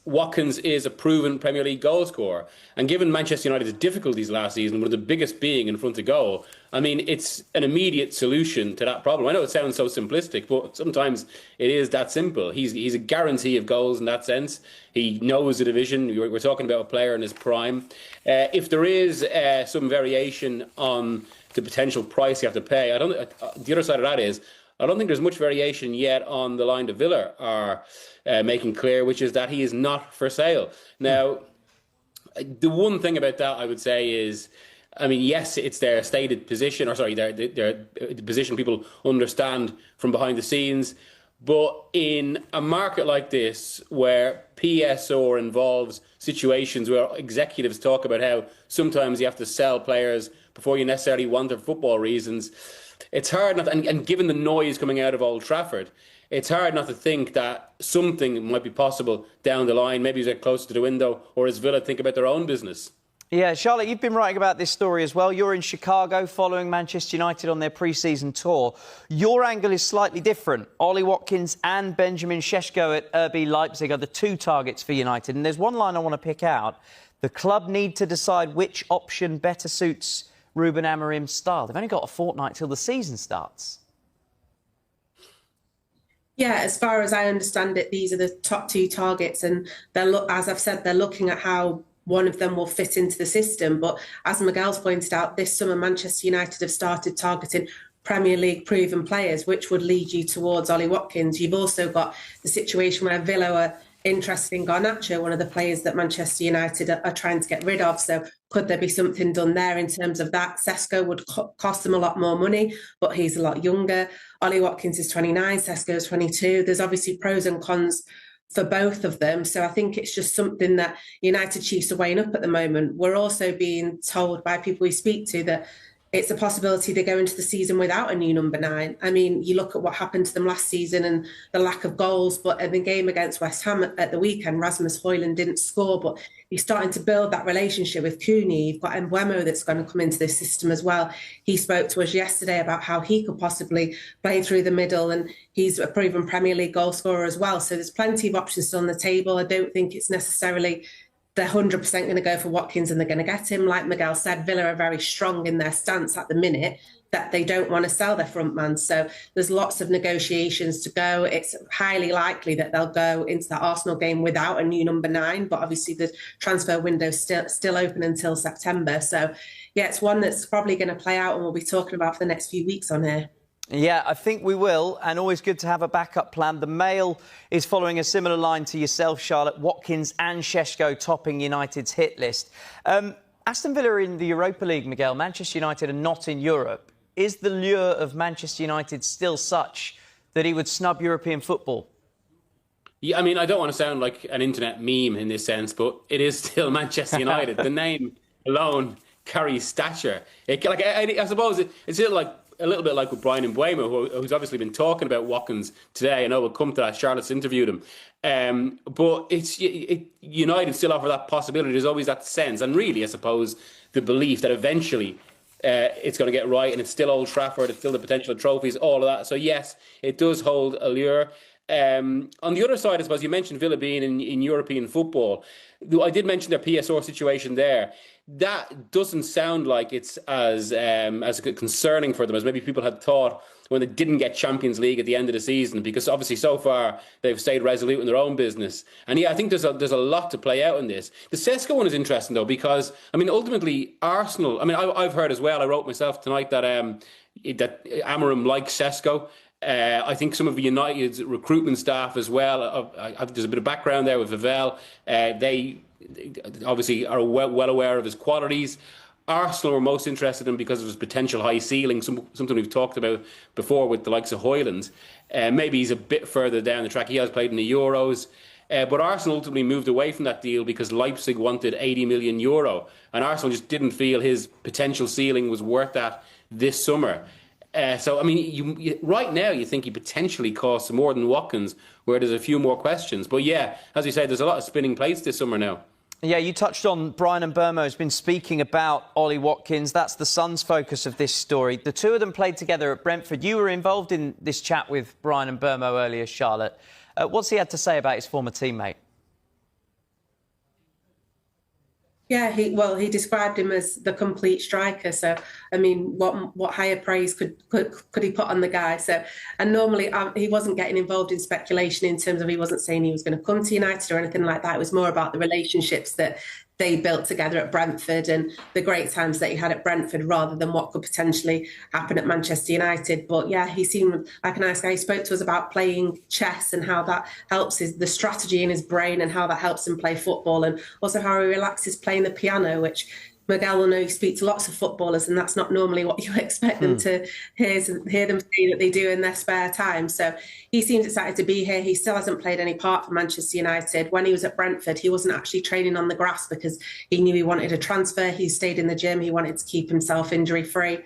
S21: Watkins is a proven Premier League goal scorer. And given Manchester United's difficulties last season, one of the biggest being in front of goal, I mean, it's an immediate solution to that problem. I know it sounds so simplistic, but sometimes it is that simple. He's a guarantee of goals in that sense. He knows the division. We're talking about a player in his prime. If there is some variation on the potential price you have to pay, the other side of that is, I don't think there's much variation yet on the line that Villa are making clear, which is that he is not for sale. Now, the one thing about that I would say is, I mean, yes, it's their stated position, or sorry, their position people understand from behind the scenes. But in a market like this, where PSR involves situations where executives talk about how sometimes you have to sell players before you necessarily want them for football reasons, it's hard not, and given the noise coming out of Old Trafford, it's hard not to think that something might be possible down the line. Maybe as they get closer to the window, or as Villa think about their own business.
S20: Yeah, Charlotte, you've been writing about this story as well. You're in Chicago following Manchester United on their pre-season tour. Your angle is slightly different. Ollie Watkins and Benjamin Sesko at RB Leipzig are the two targets for United. And there's one line I want to pick out. The club need to decide which option better suits Ruben Amorim's style. They've only got a fortnight till the season starts.
S22: Yeah, as far as I understand it, these are the top two targets, and as I've said, they're looking at how one of them will fit into the system. But as Miguel's pointed out, this summer Manchester United have started targeting Premier League proven players, which would lead you towards Ollie Watkins. You've also got the situation where Villa are interested in Garnacho, one of the players that Manchester United are trying to get rid of. So could there be something done there in terms of that? Sesko would cost them a lot more money, but he's a lot younger. Ollie Watkins is 29, Sesko is 22. There's obviously pros and cons for both of them. So I think it's just something that United Chiefs are weighing up at the moment. We're also being told by people we speak to that it's a possibility they go into the season without a new number 9. I mean, you look at what happened to them last season and the lack of goals, but in the game against West Ham at the weekend, Rasmus Højlund didn't score, but he's starting to build that relationship with Keane. You've got Mbeumo that's going to come into this system as well. He spoke to us yesterday about how he could possibly play through the middle, and he's a proven Premier League goal scorer as well. So there's plenty of options still on the table. I don't think it's necessarily they're 100% going to go for Watkins and they're going to get him. Like Miguel said, Villa are very strong in their stance at the minute that they don't want to sell their front man. So there's lots of negotiations to go. It's highly likely that they'll go into that Arsenal game without a new number 9, but obviously the transfer window's still open until September. So yeah, it's one that's probably going to play out and we'll be talking about for the next few weeks on here.
S20: Yeah, I think we will, and always good to have a backup plan. The Mail is following a similar line to yourself, Charlotte. Watkins and Sesko topping United's hit list. Aston Villa are in the Europa League, Miguel. Manchester United are not in Europe. Is the lure of Manchester United still such that he would snub European football?
S21: Yeah, I mean, I don't want to sound like an internet meme in this sense, but it is still Manchester United. The name alone carries stature. I suppose it's still like a little bit like with Brian Mbeumo, who's obviously been talking about Watkins today. I know we'll come to that. Charlotte's interviewed him. But United still offer that possibility. There's always that sense. And really, I suppose, the belief that eventually it's going to get right, and it's still Old Trafford, it's still the potential trophies, all of that. So, yes, it does hold allure. On the other side, I suppose, you mentioned Villa being in European football. I did mention their PSR situation there. That doesn't sound like it's as concerning for them as maybe people had thought when they didn't get Champions League at the end of the season, because obviously so far they've stayed resolute in their own business. And yeah, I think there's a lot to play out in this. The Sesko one is interesting though, because I mean ultimately Arsenal. I mean I've heard as well. I wrote myself tonight that Amorim likes Sesko. I think some of United's recruitment staff as well. I think there's a bit of background there with Vivell. They obviously are well aware of his qualities. Arsenal were most interested in him because of his potential high ceiling, something we've talked about before with the likes of Højlund. Maybe he's a bit further down the track. He has played in the Euros. But Arsenal ultimately moved away from that deal because Leipzig wanted €80 million. And Arsenal just didn't feel his potential ceiling was worth that this summer. So, I mean, right now you think he potentially costs more than Watkins, where there's a few more questions. But yeah, as you say, there's a lot of spinning plates this summer now.
S20: Yeah, you touched on Brian Mbeumo has been speaking about Ollie Watkins. That's the Sun's focus of this story. The two of them played together at Brentford. You were involved in this chat with Brian Mbeumo earlier, Charlotte. What's he had to say about his former teammate?
S22: Yeah, he described him as the complete striker. So, I mean, what higher praise could he put on the guy? So, and normally he wasn't getting involved in speculation in terms of he wasn't saying he was going to come to United or anything like that. It was more about the relationships that they built together at Brentford and the great times that he had at Brentford rather than what could potentially happen at Manchester United. But yeah, he seemed like a nice guy. He spoke to us about playing chess and how that helps the strategy in his brain and how that helps him play football, and also how he relaxes playing the piano, which Miguel will know he speaks to lots of footballers, and that's not normally what you expect them to hear them say that they do in their spare time. So he seems excited to be here. He still hasn't played any part for Manchester United. When he was at Brentford, he wasn't actually training on the grass because he knew he wanted a transfer. He stayed in the gym. He wanted to keep himself injury-free.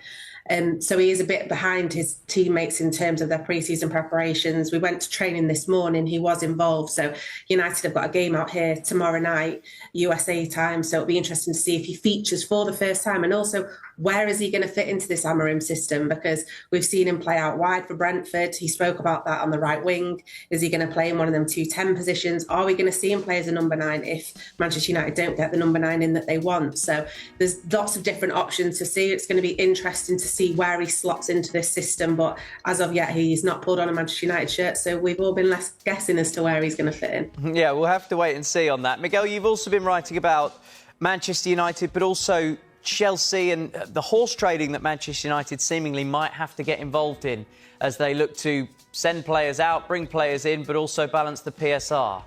S22: So he is a bit behind his teammates in terms of their pre-season preparations. We went to training this morning. He was involved. So United have got a game out here tomorrow night, USA time. So it'll be interesting to see if he features for the first time, and also where is he going to fit into this Amorim system, because we've seen him play out wide for Brentford. He spoke about that on the right wing. Is he going to play in one of them 2-10 positions? Are we going to see him play as a number 9 if Manchester United don't get the number 9 in that they want? So there's lots of different options to see. It's going to be interesting to see where he slots into this system, but as of yet he's not pulled on a Manchester United shirt, so we've all been left guessing as to where he's going to fit in.
S20: Yeah, we'll have to wait and see on that. Miguel, you've also been writing about Manchester United but also Chelsea and the horse trading that Manchester United seemingly might have to get involved in as they look to send players out, bring players in, but also balance the PSR.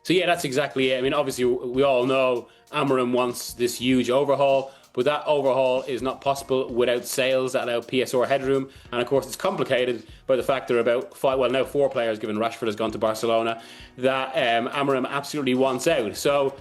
S21: So yeah, that's exactly it. I mean, obviously we all know Amorim wants this huge overhaul, but that overhaul is not possible without sales that allow PSR headroom. And of course, it's complicated by the fact there are about 4 players, given Rashford has gone to Barcelona, that Amorim absolutely wants out. So,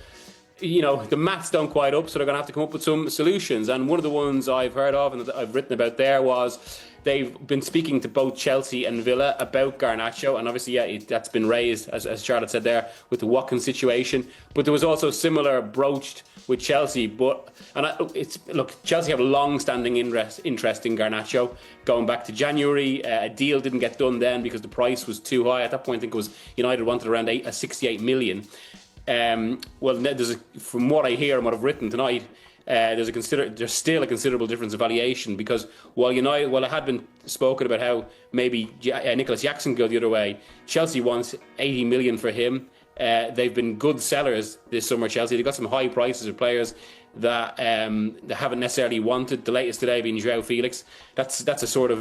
S21: you know, the maths don't quite up, so they're going to have to come up with some solutions. And one of the ones I've heard of and that I've written about there was they've been speaking to both Chelsea and Villa about Garnacho, and obviously, yeah, that's been raised, as Charlotte said there, with the Watkins situation. But there was also similar broached with Chelsea. Chelsea have a long-standing interest in Garnacho, going back to January. A deal didn't get done then because the price was too high. At that point, I think it was United wanted around 68 million. From what I hear and what I've written tonight, there's still a considerable difference in valuation, because while it had been spoken about how maybe Nicholas Jackson go the other way, Chelsea wants 80 million for him. They've been good sellers this summer, Chelsea. They got some high prices of players. that they haven't necessarily wanted. The latest today being João Felix. That's a sort of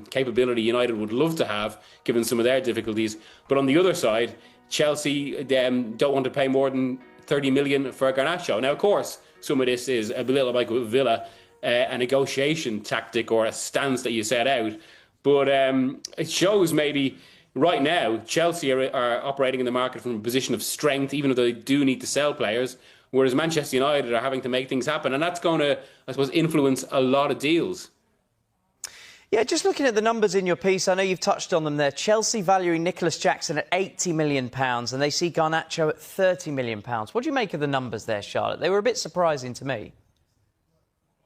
S21: capability United would love to have, given some of their difficulties. But on the other side, Chelsea don't want to pay more than 30 million for Garnacho. Now, of course, some of this is a little like with Villa, a negotiation tactic or a stance that you set out. But it shows maybe right now Chelsea are operating in the market from a position of strength, even though they do need to sell players, whereas Manchester United are having to make things happen. And that's going to, I suppose, influence a lot of deals.
S20: Yeah, just looking at the numbers in your piece, I know you've touched on them there. Chelsea valuing Nicholas Jackson at £80 million and they see Garnacho at £30 million. What do you make of the numbers there, Charlotte? They were a bit surprising to me.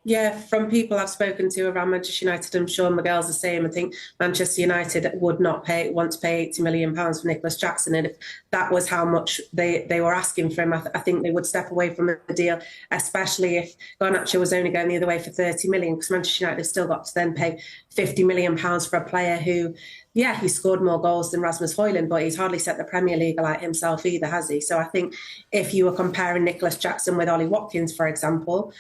S22: Yeah, from people I've spoken to around Manchester United, I'm sure Miguel's the same. I think Manchester United would not want to pay £80 million for Nicholas Jackson. And if that was how much they were asking for him, I think they would step away from the deal, especially if Garnacho was only going the other way for £30 million, because Manchester United have still got to then pay £50 million for a player who, yeah, he scored more goals than Rasmus Højlund, but he's hardly set the Premier League alight himself either, has he? So I think if you were comparing Nicholas Jackson with Ollie Watkins, for example,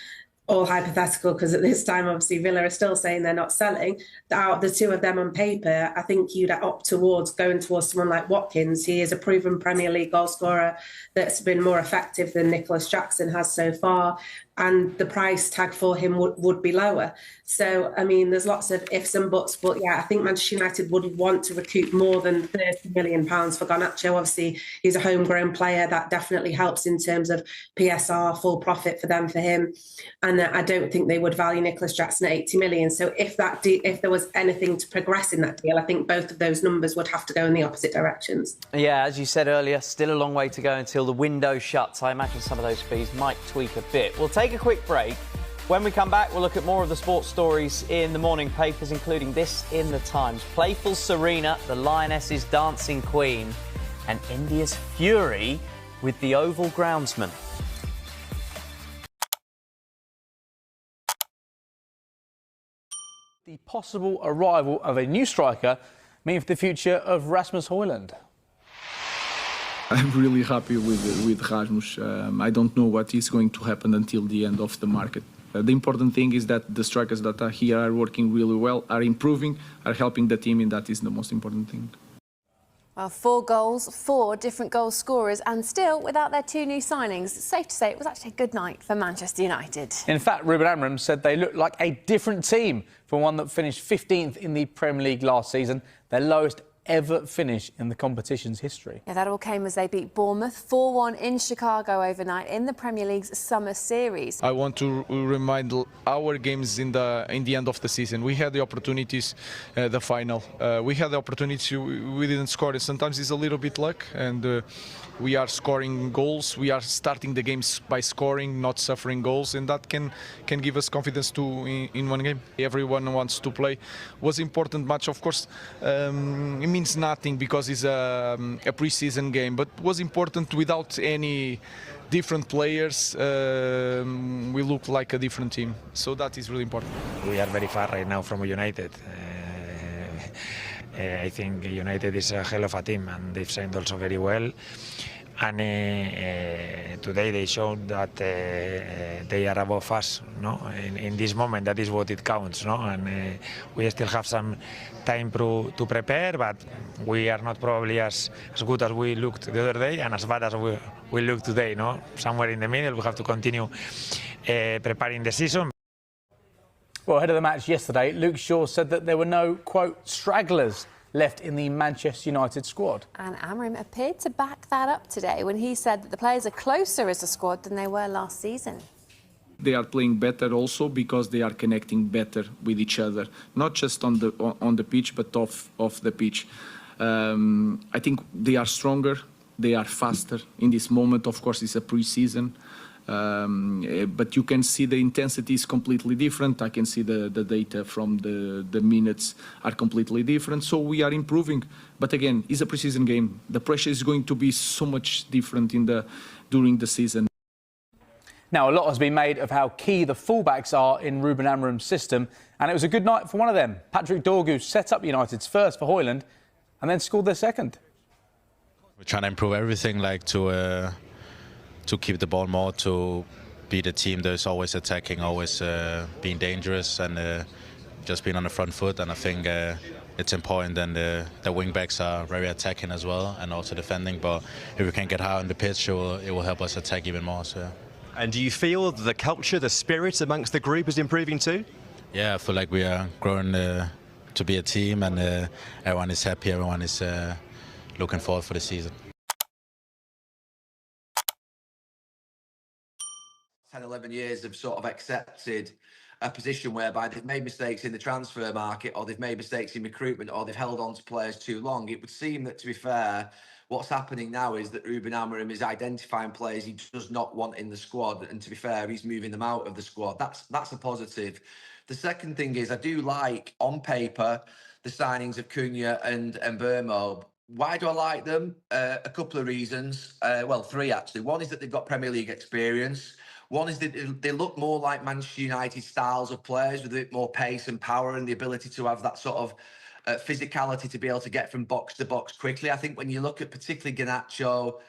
S22: all hypothetical, because at this time, obviously, Villa are still saying they're not selling. Out of the two of them on paper, I think you'd opt towards going towards someone like Watkins. He is a proven Premier League goal scorer that's been more effective than Nicholas Jackson has so far, and the price tag for him would be lower. So, I mean, there's lots of ifs and buts, but yeah, I think Manchester United would want to recoup more than £30 million for Garnacho. Obviously, he's a homegrown player. That definitely helps in terms of PSR, full profit for him. And I don't think they would value Nicholas Jackson at £80 million. So if there was anything to progress in that deal, I think both of those numbers would have to go in the opposite directions.
S20: Yeah, as you said earlier, still a long way to go until the window shuts. I imagine some of those fees might tweak a bit. We'll take a quick break. When we come back, we'll look at more of the sports stories in the morning papers, including this in the Times. Playful Serena, the Lioness's dancing queen, and India's fury with the Oval groundsman.
S11: The possible arrival of a new striker mean for the future of Rasmus Højlund?
S3: I'm really happy with Rasmus. I don't know what is going to happen until the end of the market. The important thing is that the strikers that are here are working really well, are improving, are helping the team, and that is the most important thing.
S16: Well, 4 goals, 4 different goal scorers, and still without their 2 new signings. It's safe to say it was actually a good night for Manchester United.
S11: In fact, Ruben Amorim said they looked like a different team from one that finished 15th in the Premier League last season, their lowest ever finish in the competition's history.
S16: Yeah, that all came as they beat Bournemouth 4-1 in Chicago overnight in the Premier League's summer series.
S4: I want to remind our games in the end of the season. We had the opportunities, the final. We had the opportunity, we didn't score. Sometimes it's a little bit luck, and we are scoring goals. We are starting the games by scoring, not suffering goals, and that can give us confidence too in one game. Everyone wants to play. Was important match, of course. It means nothing because it's a pre-season game, but was important. Without any different players, we look like a different team, so that is really important.
S23: We are very far right now from United. I think United is a hell of a team, and they've signed also very well. And today they showed that they are above us, no? In this moment, that is what it counts, no? And we still have some time to prepare, but we are not probably as good as we looked the other day and as bad as we look today, no? Somewhere in the middle, we have to continue preparing the season.
S11: Well, ahead of the match yesterday, Luke Shaw said that there were no, quote, stragglers left in the Manchester United squad.
S16: And Amorim appeared to back that up today when he said that the players are closer as a squad than they were last season.
S3: They are playing better also because they are connecting better with each other, not just on the pitch, but off the pitch. I think they are stronger, they are faster. In this moment, of course, it's a pre-season. But you can see the intensity is completely different. I can see the data from the minutes are completely different. So we are improving. But again, it's a preseason game. The pressure is going to be so much different during the season.
S11: Now, a lot has been made of how key the fullbacks are in Ruben Amorim's system, and it was a good night for one of them. Patrick Dorgu set up United's first for Højlund and then scored their second.
S24: We're trying to improve everything, like to keep the ball more, to
S1: be the team that's always attacking, always being dangerous, and just being on the front foot. And I think it's important, and the wing backs are very attacking as well, and also defending. But if we can get high on the pitch, it will help us attack even more. So.
S2: And do you feel the culture, the spirit amongst the group is improving too?
S1: Yeah, I feel like we are growing to be a team, and everyone is happy, everyone is looking forward for the season.
S5: 10, 11 years have sort of accepted a position whereby they've made mistakes in the transfer market, or they've made mistakes in recruitment, or they've held on to players too long. It would seem that, to be fair, what's happening now is that Ruben Amorim is identifying players he does not want in the squad, and to be fair, he's moving them out of the squad. That's a positive. The second thing is, I do like, on paper, the signings of Cunha and Mbeumo. Why do I like them? A couple of reasons. Well, three actually. One is that they've got Premier League experience. One is that they look more like Manchester United styles of players, with a bit more pace and power, and the ability to have that sort of physicality to be able to get from box to box quickly. I think when you look at particularly Garnacho,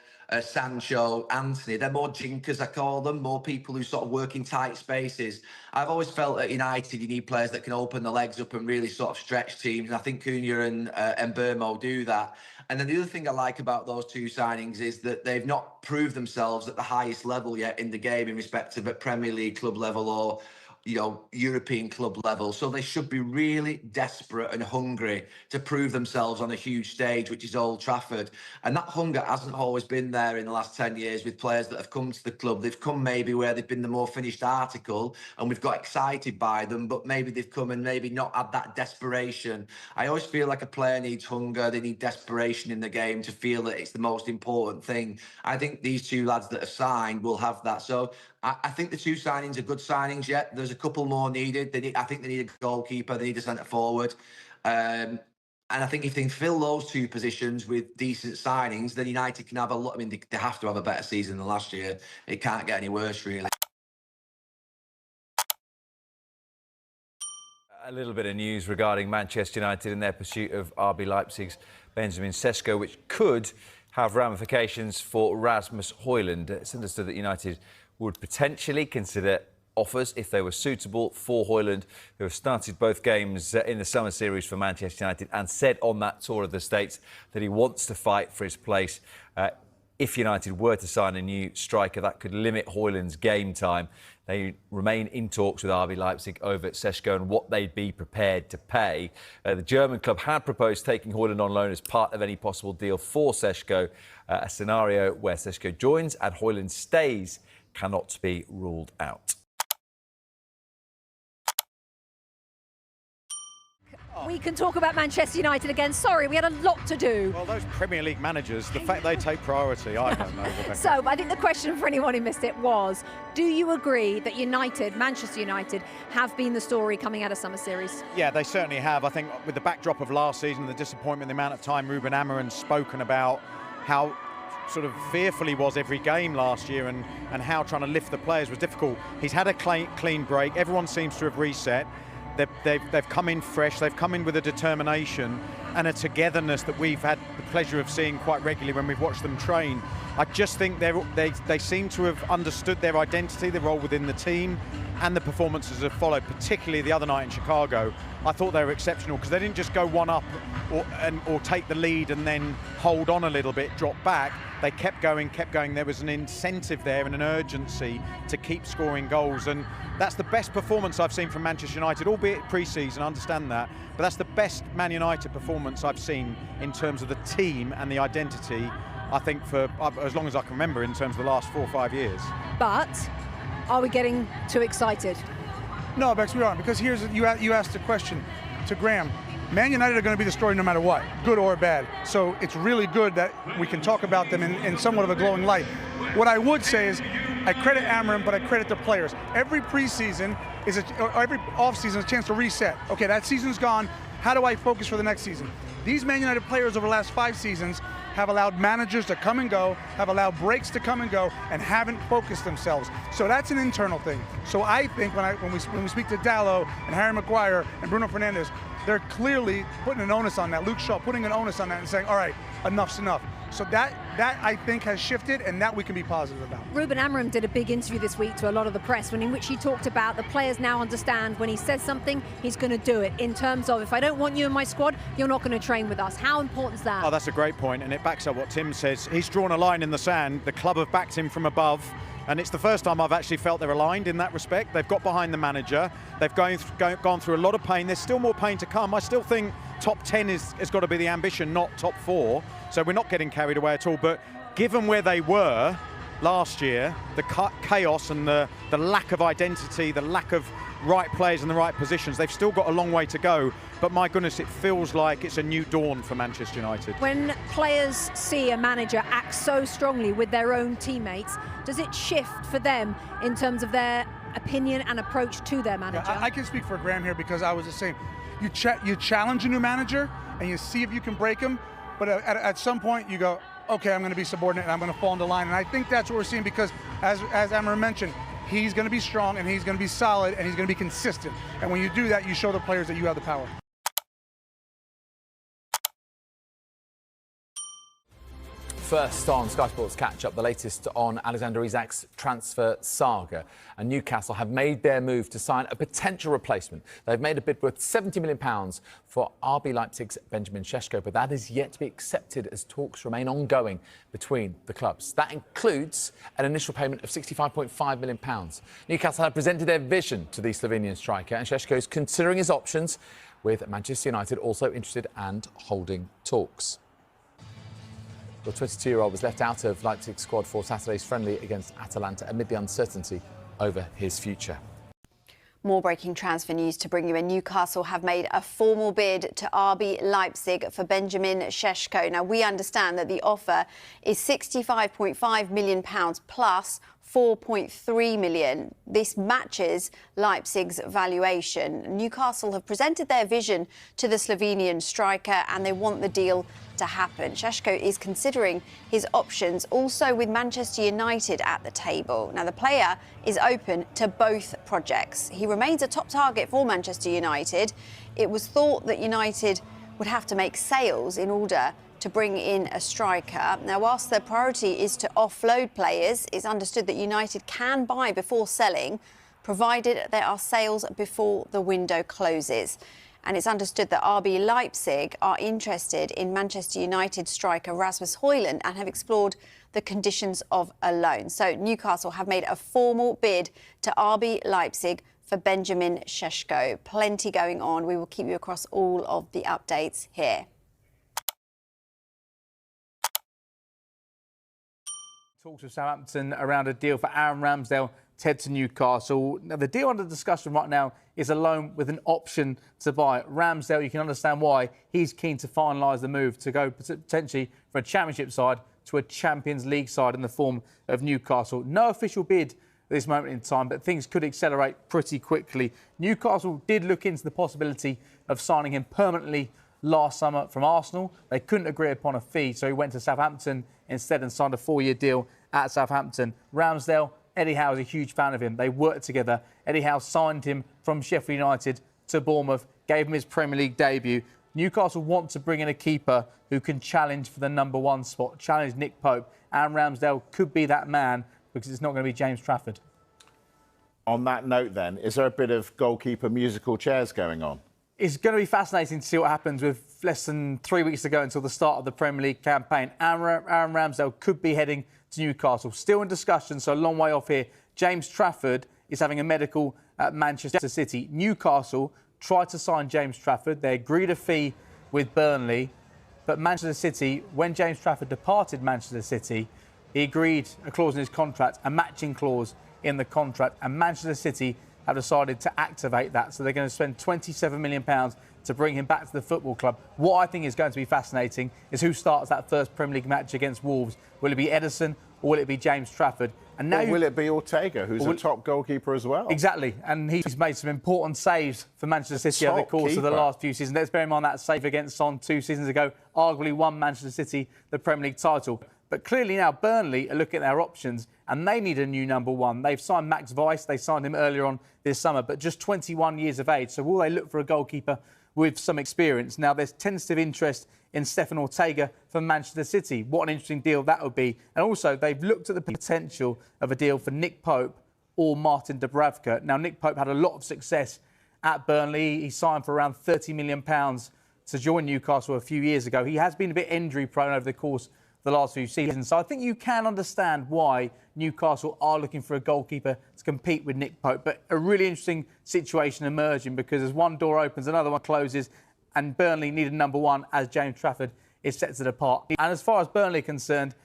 S5: Sancho, Anthony, they're more jinkers, I call them, more people who sort of work in tight spaces. I've always felt at United you need players that can open the legs up and really sort of stretch teams, and I think Cunha and Mbeumo do that. And then the other thing I like about those two signings is that they've not proved themselves at the highest level yet in the game in respect of at Premier League club level or, you know, European club level. So they should be really desperate and hungry to prove themselves on a huge stage, which is Old Trafford. And that hunger hasn't always been there in the last 10 years with players that have come to the club. They've come maybe where they've been the more finished article and we've got excited by them, but maybe they've come and maybe not had that desperation. I always feel like a player needs hunger. They need desperation in the game to feel that it's the most important thing. I think these two lads that have signed will have that. So I think the two signings are good signings yet. There's a couple more needed. I think they need a goalkeeper. They need a centre forward. And I think if they can fill those two positions with decent signings, then United can have a lot. I mean, they have to have a better season than last year. It can't get any worse, really.
S6: A little bit of news regarding Manchester United and their pursuit of RB Leipzig's Benjamin Sesko, which could have ramifications for Rasmus Højlund. It's understood that United would potentially consider offers if they were suitable for Højlund, who has started both games in the summer series for Manchester United and said on that tour of the States that he wants to fight for his place. If United were to sign a new striker, that could limit Højlund's game time. They remain in talks with RB Leipzig over Sesko and what they'd be prepared to pay. The German club had proposed taking Højlund on loan as part of any possible deal for Sesko. A scenario where Sesko joins and Højlund stays cannot be ruled out.
S24: We can talk about Manchester United again. Sorry, we had a lot to do.
S25: Well, those Premier League managers, the fact they take priority, I don't know, Rebecca.
S24: So I think the question for anyone who missed it was, do you agree that United, Manchester United, have been the story coming out of summer series?
S25: Yeah, they certainly have. I think with the backdrop of last season, the disappointment, the amount of time Ruben Amorim's spoken about how sort of fearful he was every game last year and how trying to lift the players was difficult. He's had a clean break. Everyone seems to have reset. They've come in fresh. They've come in with a determination and a togetherness that we've had the pleasure of seeing quite regularly when we've watched them train. I just think they seem to have understood their identity, their role within the team, and the performances have followed, particularly the other night in Chicago. I thought they were exceptional because they didn't just go one up or take the lead and then hold on a little bit, drop back. They kept going. There was an incentive there and an urgency to keep scoring goals, and that's the best performance I've seen from Manchester United, albeit pre-season, I understand that, but that's the best Man United performance I've seen in terms of the team and the identity, I think, for as long as I can remember, in terms of the last 4 or 5 years.
S24: But are we getting too excited?
S26: No, Bex, we aren't, because here's you asked the question to Graham. Man United are going to be the story no matter what, good or bad. So it's really good that we can talk about them in somewhat of a glowing light. What I would say is, I credit Amorim, but I credit the players. Every preseason or every offseason is a chance to reset. Okay, that season's gone. How do I focus for the next season? These Man United players over the last 5 seasons have allowed managers to come and go, have allowed breaks to come and go, and haven't focused themselves. So that's an internal thing. So I think when we speak to Dalot and Harry Maguire and Bruno Fernandes, they're clearly putting an onus on that. Luke Shaw putting an onus on that and saying, all right, enough's enough. So that I think has shifted, and that we can be positive about.
S24: Ruben Amorim did a big interview this week to a lot of the press, in which he talked about the players now understand when he says something, he's going to do it. In terms of, if I don't want you in my squad, you're not going to train with us. How important is that?
S25: Oh, that's a great point, and it backs up what Tim says. He's drawn a line in the sand. The club have backed him from above. And it's the first time I've actually felt they're aligned in that respect. They've got behind the manager. They've gone through a lot of pain. There's still more pain to come. I still think top 10 has got to be the ambition, not top 4. So we're not getting carried away at all. But given where they were last year, the chaos and the lack of identity, the lack of right players in the right positions, they've still got a long way to go. But my goodness, it feels like it's a new dawn for Manchester United.
S24: When players see a manager act so strongly with their own teammates, does it shift for them in terms of their opinion and approach to their manager?
S26: Yeah, I can speak for Graham here because I was the same. You challenge a new manager and you see if you can break him, but at some point you go, okay, I'm going to be subordinate and I'm going to fall into line. And I think that's what we're seeing because, as Amorim mentioned, he's going to be strong and he's going to be solid and he's going to be consistent. And when you do that, you show the players that you have the power.
S7: First on Sky Sports Catch Up, the latest on Alexander Isak's transfer saga. And Newcastle have made their move to sign a potential replacement. They've made a bid worth £70 million for RB Leipzig's Benjamin Sesko, but that is yet to be accepted as talks remain ongoing between the clubs. That includes an initial payment of £65.5 million. Newcastle have presented their vision to the Slovenian striker, and Sesko is considering his options, with Manchester United also interested and holding talks. The 22-year-old was left out of Leipzig's squad for Saturday's friendly against Atalanta amid the uncertainty over his future.
S9: More breaking transfer news to bring you in. Newcastle have made a formal bid to RB Leipzig for Benjamin Sesko. Now, we understand that the offer is £65.5 million plus £4.3 million. This matches Leipzig's valuation. Newcastle have presented their vision to the Slovenian striker and they want the deal to happen. Sesko is considering his options, also with Manchester United at the table. Now, the player is open to both projects. He remains a top target for Manchester United. It was thought that United would have to make sales in order to bring in a striker. Now, whilst their priority is to offload players, it's understood that United can buy before selling, provided there are sales before the window closes. And it's understood that RB Leipzig are interested in Manchester United striker Rasmus Højlund and have explored the conditions of a loan. So Newcastle have made a formal bid to RB Leipzig for Benjamin Sesko. Plenty going on. We will keep you across all of the updates here.
S11: Talks with Southampton around a deal for Aaron Ramsdale to head to Newcastle. Now, the deal under discussion right now is a loan with an option to buy. Ramsdale, you can understand why he's keen to finalise the move to go potentially from a Championship side to a Champions League side in the form of Newcastle. No official bid at this moment in time, but things could accelerate pretty quickly. Newcastle did look into the possibility of signing him permanently last summer from Arsenal. They couldn't agree upon a fee, so he went to Southampton instead and signed a 4-year deal at Southampton. Ramsdale, Eddie Howe is a huge fan of him. They worked together. Eddie Howe signed him from Sheffield United to Bournemouth, gave him his Premier League debut. Newcastle want to bring in a keeper who can challenge for the #1 spot, challenge Nick Pope. Aaron Ramsdale could be that man because it's not going to be James Trafford.
S18: On that note then, is there a bit of goalkeeper musical chairs going on?
S11: It's going to be fascinating to see what happens with less than 3 weeks to go until the start of the Premier League campaign. Aaron Ramsdale could be heading to Newcastle. Still in discussion, so a long way off here. James Trafford is having a medical at Manchester City. Newcastle tried to sign James Trafford. They agreed a fee with Burnley. But Manchester City, when James Trafford departed Manchester City, he agreed a clause in his contract, a matching clause in the contract. And Manchester City have decided to activate that. So they're going to spend £27 million to bring him back to the football club. What I think is going to be fascinating is who starts that first Premier League match against Wolves. Will it be Ederson or will it be James Trafford? And now
S18: will it be Ortega, who's a top goalkeeper as well?
S11: Exactly. And he's made some important saves for Manchester City over the course of the last few seasons. Let's bear in mind that save against Son 2 seasons ago arguably won Manchester City the Premier League title. But But clearly now Burnley are looking at their options and they need a new number one. They've signed Max Weiss. They signed him earlier on this summer, but just 21 years of age. So will they look for a goalkeeper with some experience? Now, there's tentative interest in Stefan Ortega from Manchester City. What an interesting deal that would be. And also, they've looked at the potential of a deal for Nick Pope or Martin Dubravka. Now, Nick Pope had a lot of success at Burnley. He signed for around £30 million to join Newcastle a few years ago. He has been a bit injury-prone over the course of the last few seasons. So I think you can understand why Newcastle are looking for a goalkeeper to compete with Nick Pope. But a really interesting situation emerging, because as one door opens, another one closes, and Burnley need a number one as James Trafford is set to depart. And as far as Burnley are concerned,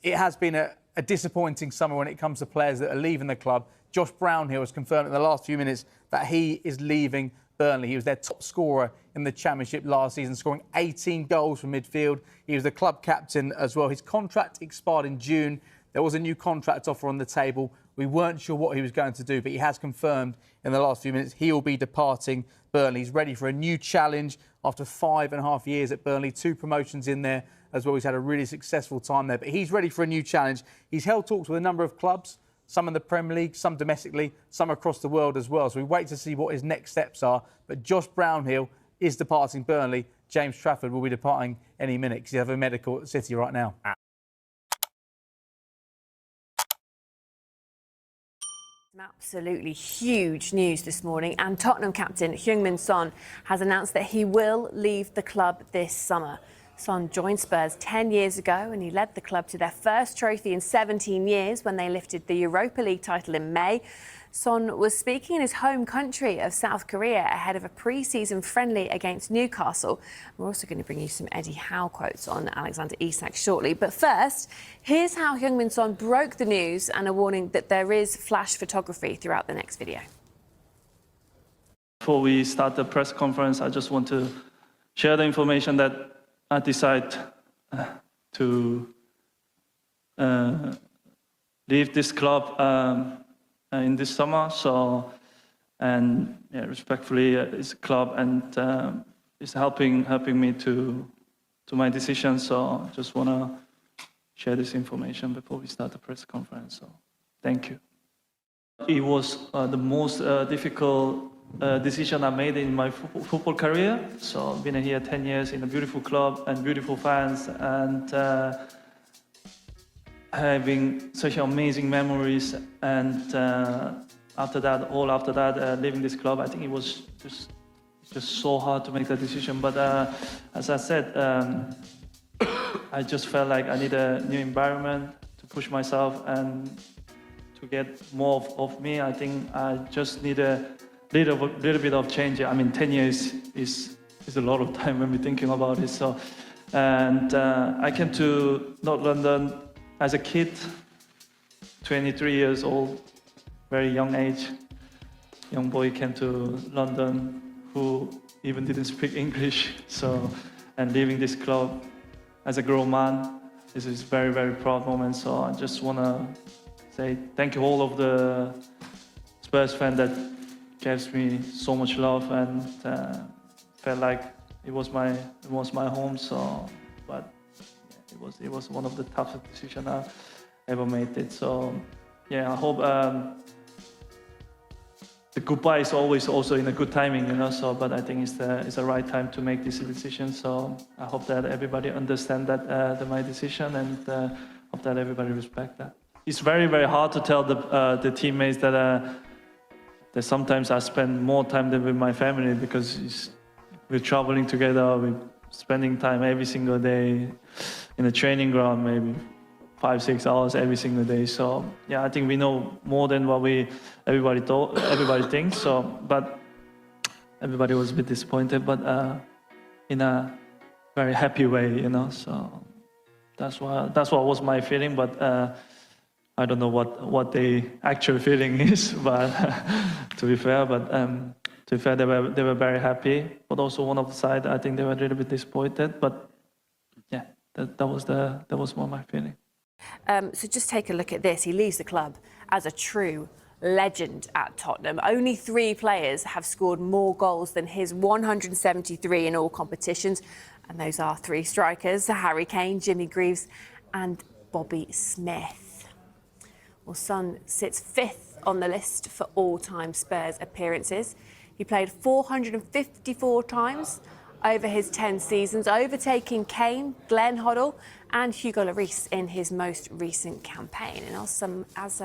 S11: it has been a disappointing summer when it comes to players that are leaving the club. Josh Brownhill has confirmed in the last few minutes that he is leaving Burnley. He was their top scorer in the Championship last season, scoring 18 goals from midfield. He was the club captain as well. His contract expired in June. There was a new contract offer on the table. We weren't sure what he was going to do, but he has confirmed in the last few minutes he will be departing Burnley. He's ready for a new challenge after 5.5 years at Burnley, 2 promotions in there as well. He's had a really successful time there, but he's ready for a new challenge. He's held talks with a number of clubs, some in the Premier League, some domestically, some across the world as well. So we wait to see what his next steps are. But Josh Brownhill is departing Burnley. James Trafford will be departing any minute because he has a medical at City right now.
S16: Absolutely huge news this morning, and Tottenham captain Heung-min Son has announced that he will leave the club this summer. Son joined Spurs 10 years ago and he led the club to their first trophy in 17 years when they lifted the Europa League title in May. Son was speaking in his home country of South Korea ahead of a pre-season friendly against Newcastle. We're also going to bring you some Eddie Howe quotes on Alexander Isak shortly. But first, here's how Heung-min Son broke the news and a warning that there is flash photography throughout the next video.
S10: Before we start the press conference, I just want to share the information that I decided to leave this club in this summer. So, and yeah, respectfully, it's a club and it's helping me to my decision. So, just want to share this information before we start the press conference. So, thank you. It was the most difficult decision I made in my football career. So I've been here 10 years in a beautiful club and beautiful fans, and having such amazing memories. And after that, leaving this club, I think it was just so hard to make that decision. But as I said, I just felt like I need a new environment to push myself and to get more of me. I think I just need a little bit of change. I mean, 10 years is a lot of time when we're thinking about it. So, and I came to North London as a kid, 23 years old, very young age. Young boy came to London who even didn't speak English. So, and leaving this club as a grown man, this is very, very proud moment. So I just want to say thank you all of the Spurs fans that gives me so much love, and felt like it was my home. So, but yeah, it was one of the toughest decisions I ever made. It. So, yeah, I hope the goodbye is always also in a good timing, you know. So, but I think it's the right time to make this decision. So, I hope that everybody understand that my decision, and hope that everybody respect that. It's very, very hard to tell the teammates that sometimes I spend more time than with my family, because we're traveling together, we're spending time every single day in the training ground, maybe 5-6 hours every single day. So yeah, I think we know more than what everybody thinks. So, but everybody was a bit disappointed, but in a very happy way, you know. So that's what was my feeling, but. I don't know what the actual feeling is, but to be fair, they were very happy. But also one of the side, I think they were a little bit disappointed. But yeah, that was more my feeling.
S16: So just take a look at this. He leaves the club as a true legend at Tottenham. Only 3 players have scored more goals than his 173 in all competitions, and those are 3 strikers: Harry Kane, Jimmy Greaves, and Bobby Smith. Well, Son sits 5th on the list for all-time Spurs appearances. He played 454 times over his 10 seasons, overtaking Kane, Glenn Hoddle and Hugo Lloris in his most recent campaign. And as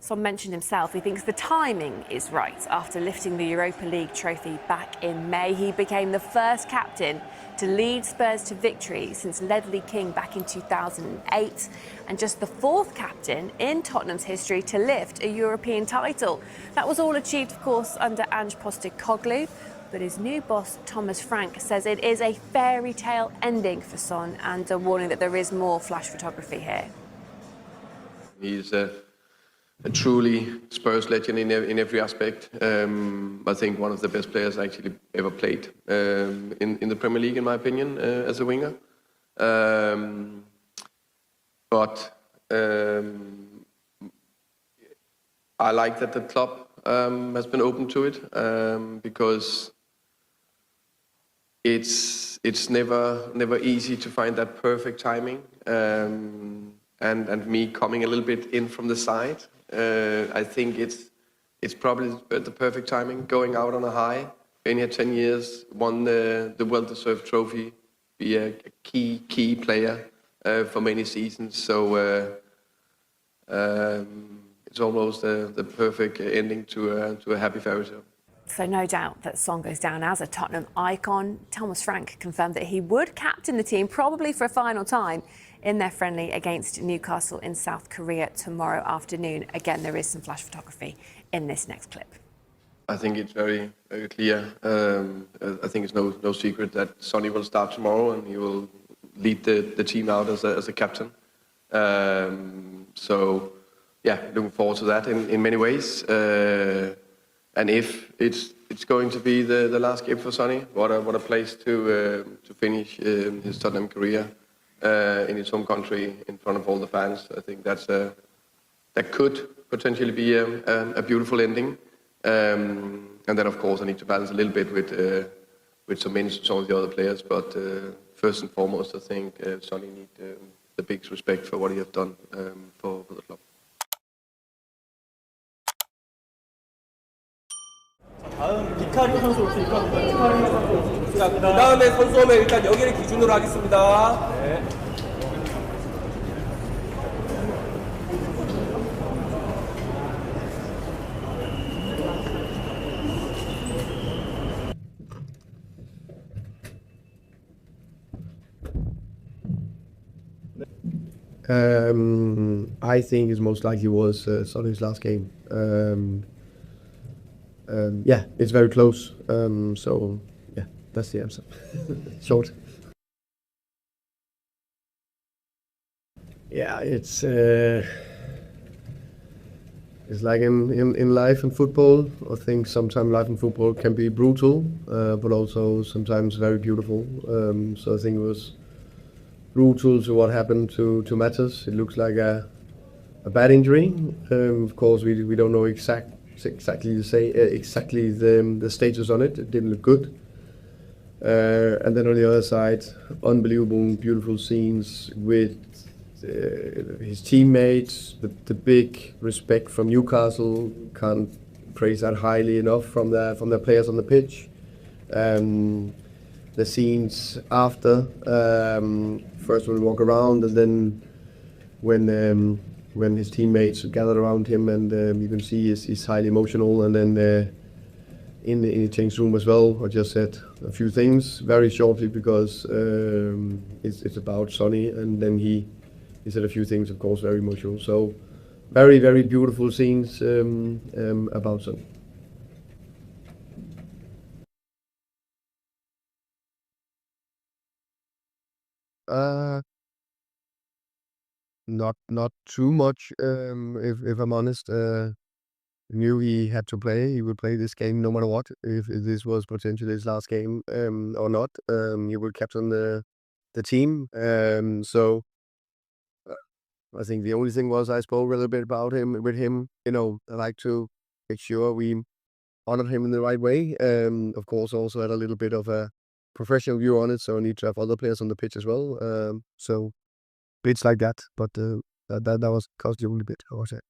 S16: Son mentioned himself, he thinks the timing is right. After lifting the Europa League trophy back in May, he became the first captain to lead Spurs to victory since Ledley King back in 2008, and just the 4th captain in Tottenham's history to lift a European title. That was all achieved, of course, under Ange Postecoglou, but his new boss, Thomas Frank, says it is a fairy tale ending for Son, and a warning that there is more flash photography here.
S8: He's a truly Spurs legend in every aspect. I think one of the best players I actually ever played in the Premier League, in my opinion, as a winger. But I like that the club has been open to it, because it's never easy to find that perfect timing. And me coming a little bit in from the side, I think it's probably the perfect timing, going out on a high. Been here 10 years, won the well-deserved trophy, be a key player for many seasons. So it's almost the perfect ending to a happy fairy tale.
S16: So no doubt that Son goes down as a Tottenham icon. Thomas Frank confirmed that he would captain the team, probably for a final time, in their friendly against Newcastle in South Korea tomorrow afternoon. Again, there is some flash photography in this next clip.
S8: I think it's very, very clear. I think it's no secret that Sonny will start tomorrow and he will lead the team out as a captain. So, yeah, looking forward to that in many ways. And if it's going to be the last game for Sonny, what a place to finish his Tottenham career in his home country in front of all the fans. I think that could potentially be a beautiful ending. And then, of course, I need to balance a little bit with some minutes to some of the other players. But first and foremost, I think Sonny needs the big respect for what he has done for the club.
S12: 이카리 선수 올 수 있거든요. 이카리 선수. 자, 그 다음에 선수 오면 일단 여기를 기준으로 하겠습니다. 네.
S13: I think it most likely was Sonny's last game. Yeah, it's very close. So, yeah, that's the answer. Short. Yeah, it's like in life and football. I think sometimes life and football can be brutal, but also sometimes very beautiful. So I think it was brutal to what happened to Matters. It looks like a bad injury. Of course, we don't know exactly the status on it. It didn't look good. And then on the other side, unbelievable, beautiful scenes with his teammates, the big respect from Newcastle. Can't praise that highly enough from the players on the pitch. The scenes after, first when we walk around, and then when his teammates gathered around him, and you can see he's highly emotional. And then in the change room as well, I just said a few things very shortly because it's about Sonny, and then he said a few things, of course, very emotional. So very, very beautiful scenes about Sonny. Not too much. If I'm honest, knew he had to play. He would play this game no matter what. If this was potentially his last game or not, he would captain the team. So I think the only thing was I spoke a little bit about him with him. You know, I like to make sure we honored him in the right way. Of course, also had a little bit of a professional view on it, so I need to have other players on the pitch as well. So bits like that. But that was the only bit I was at.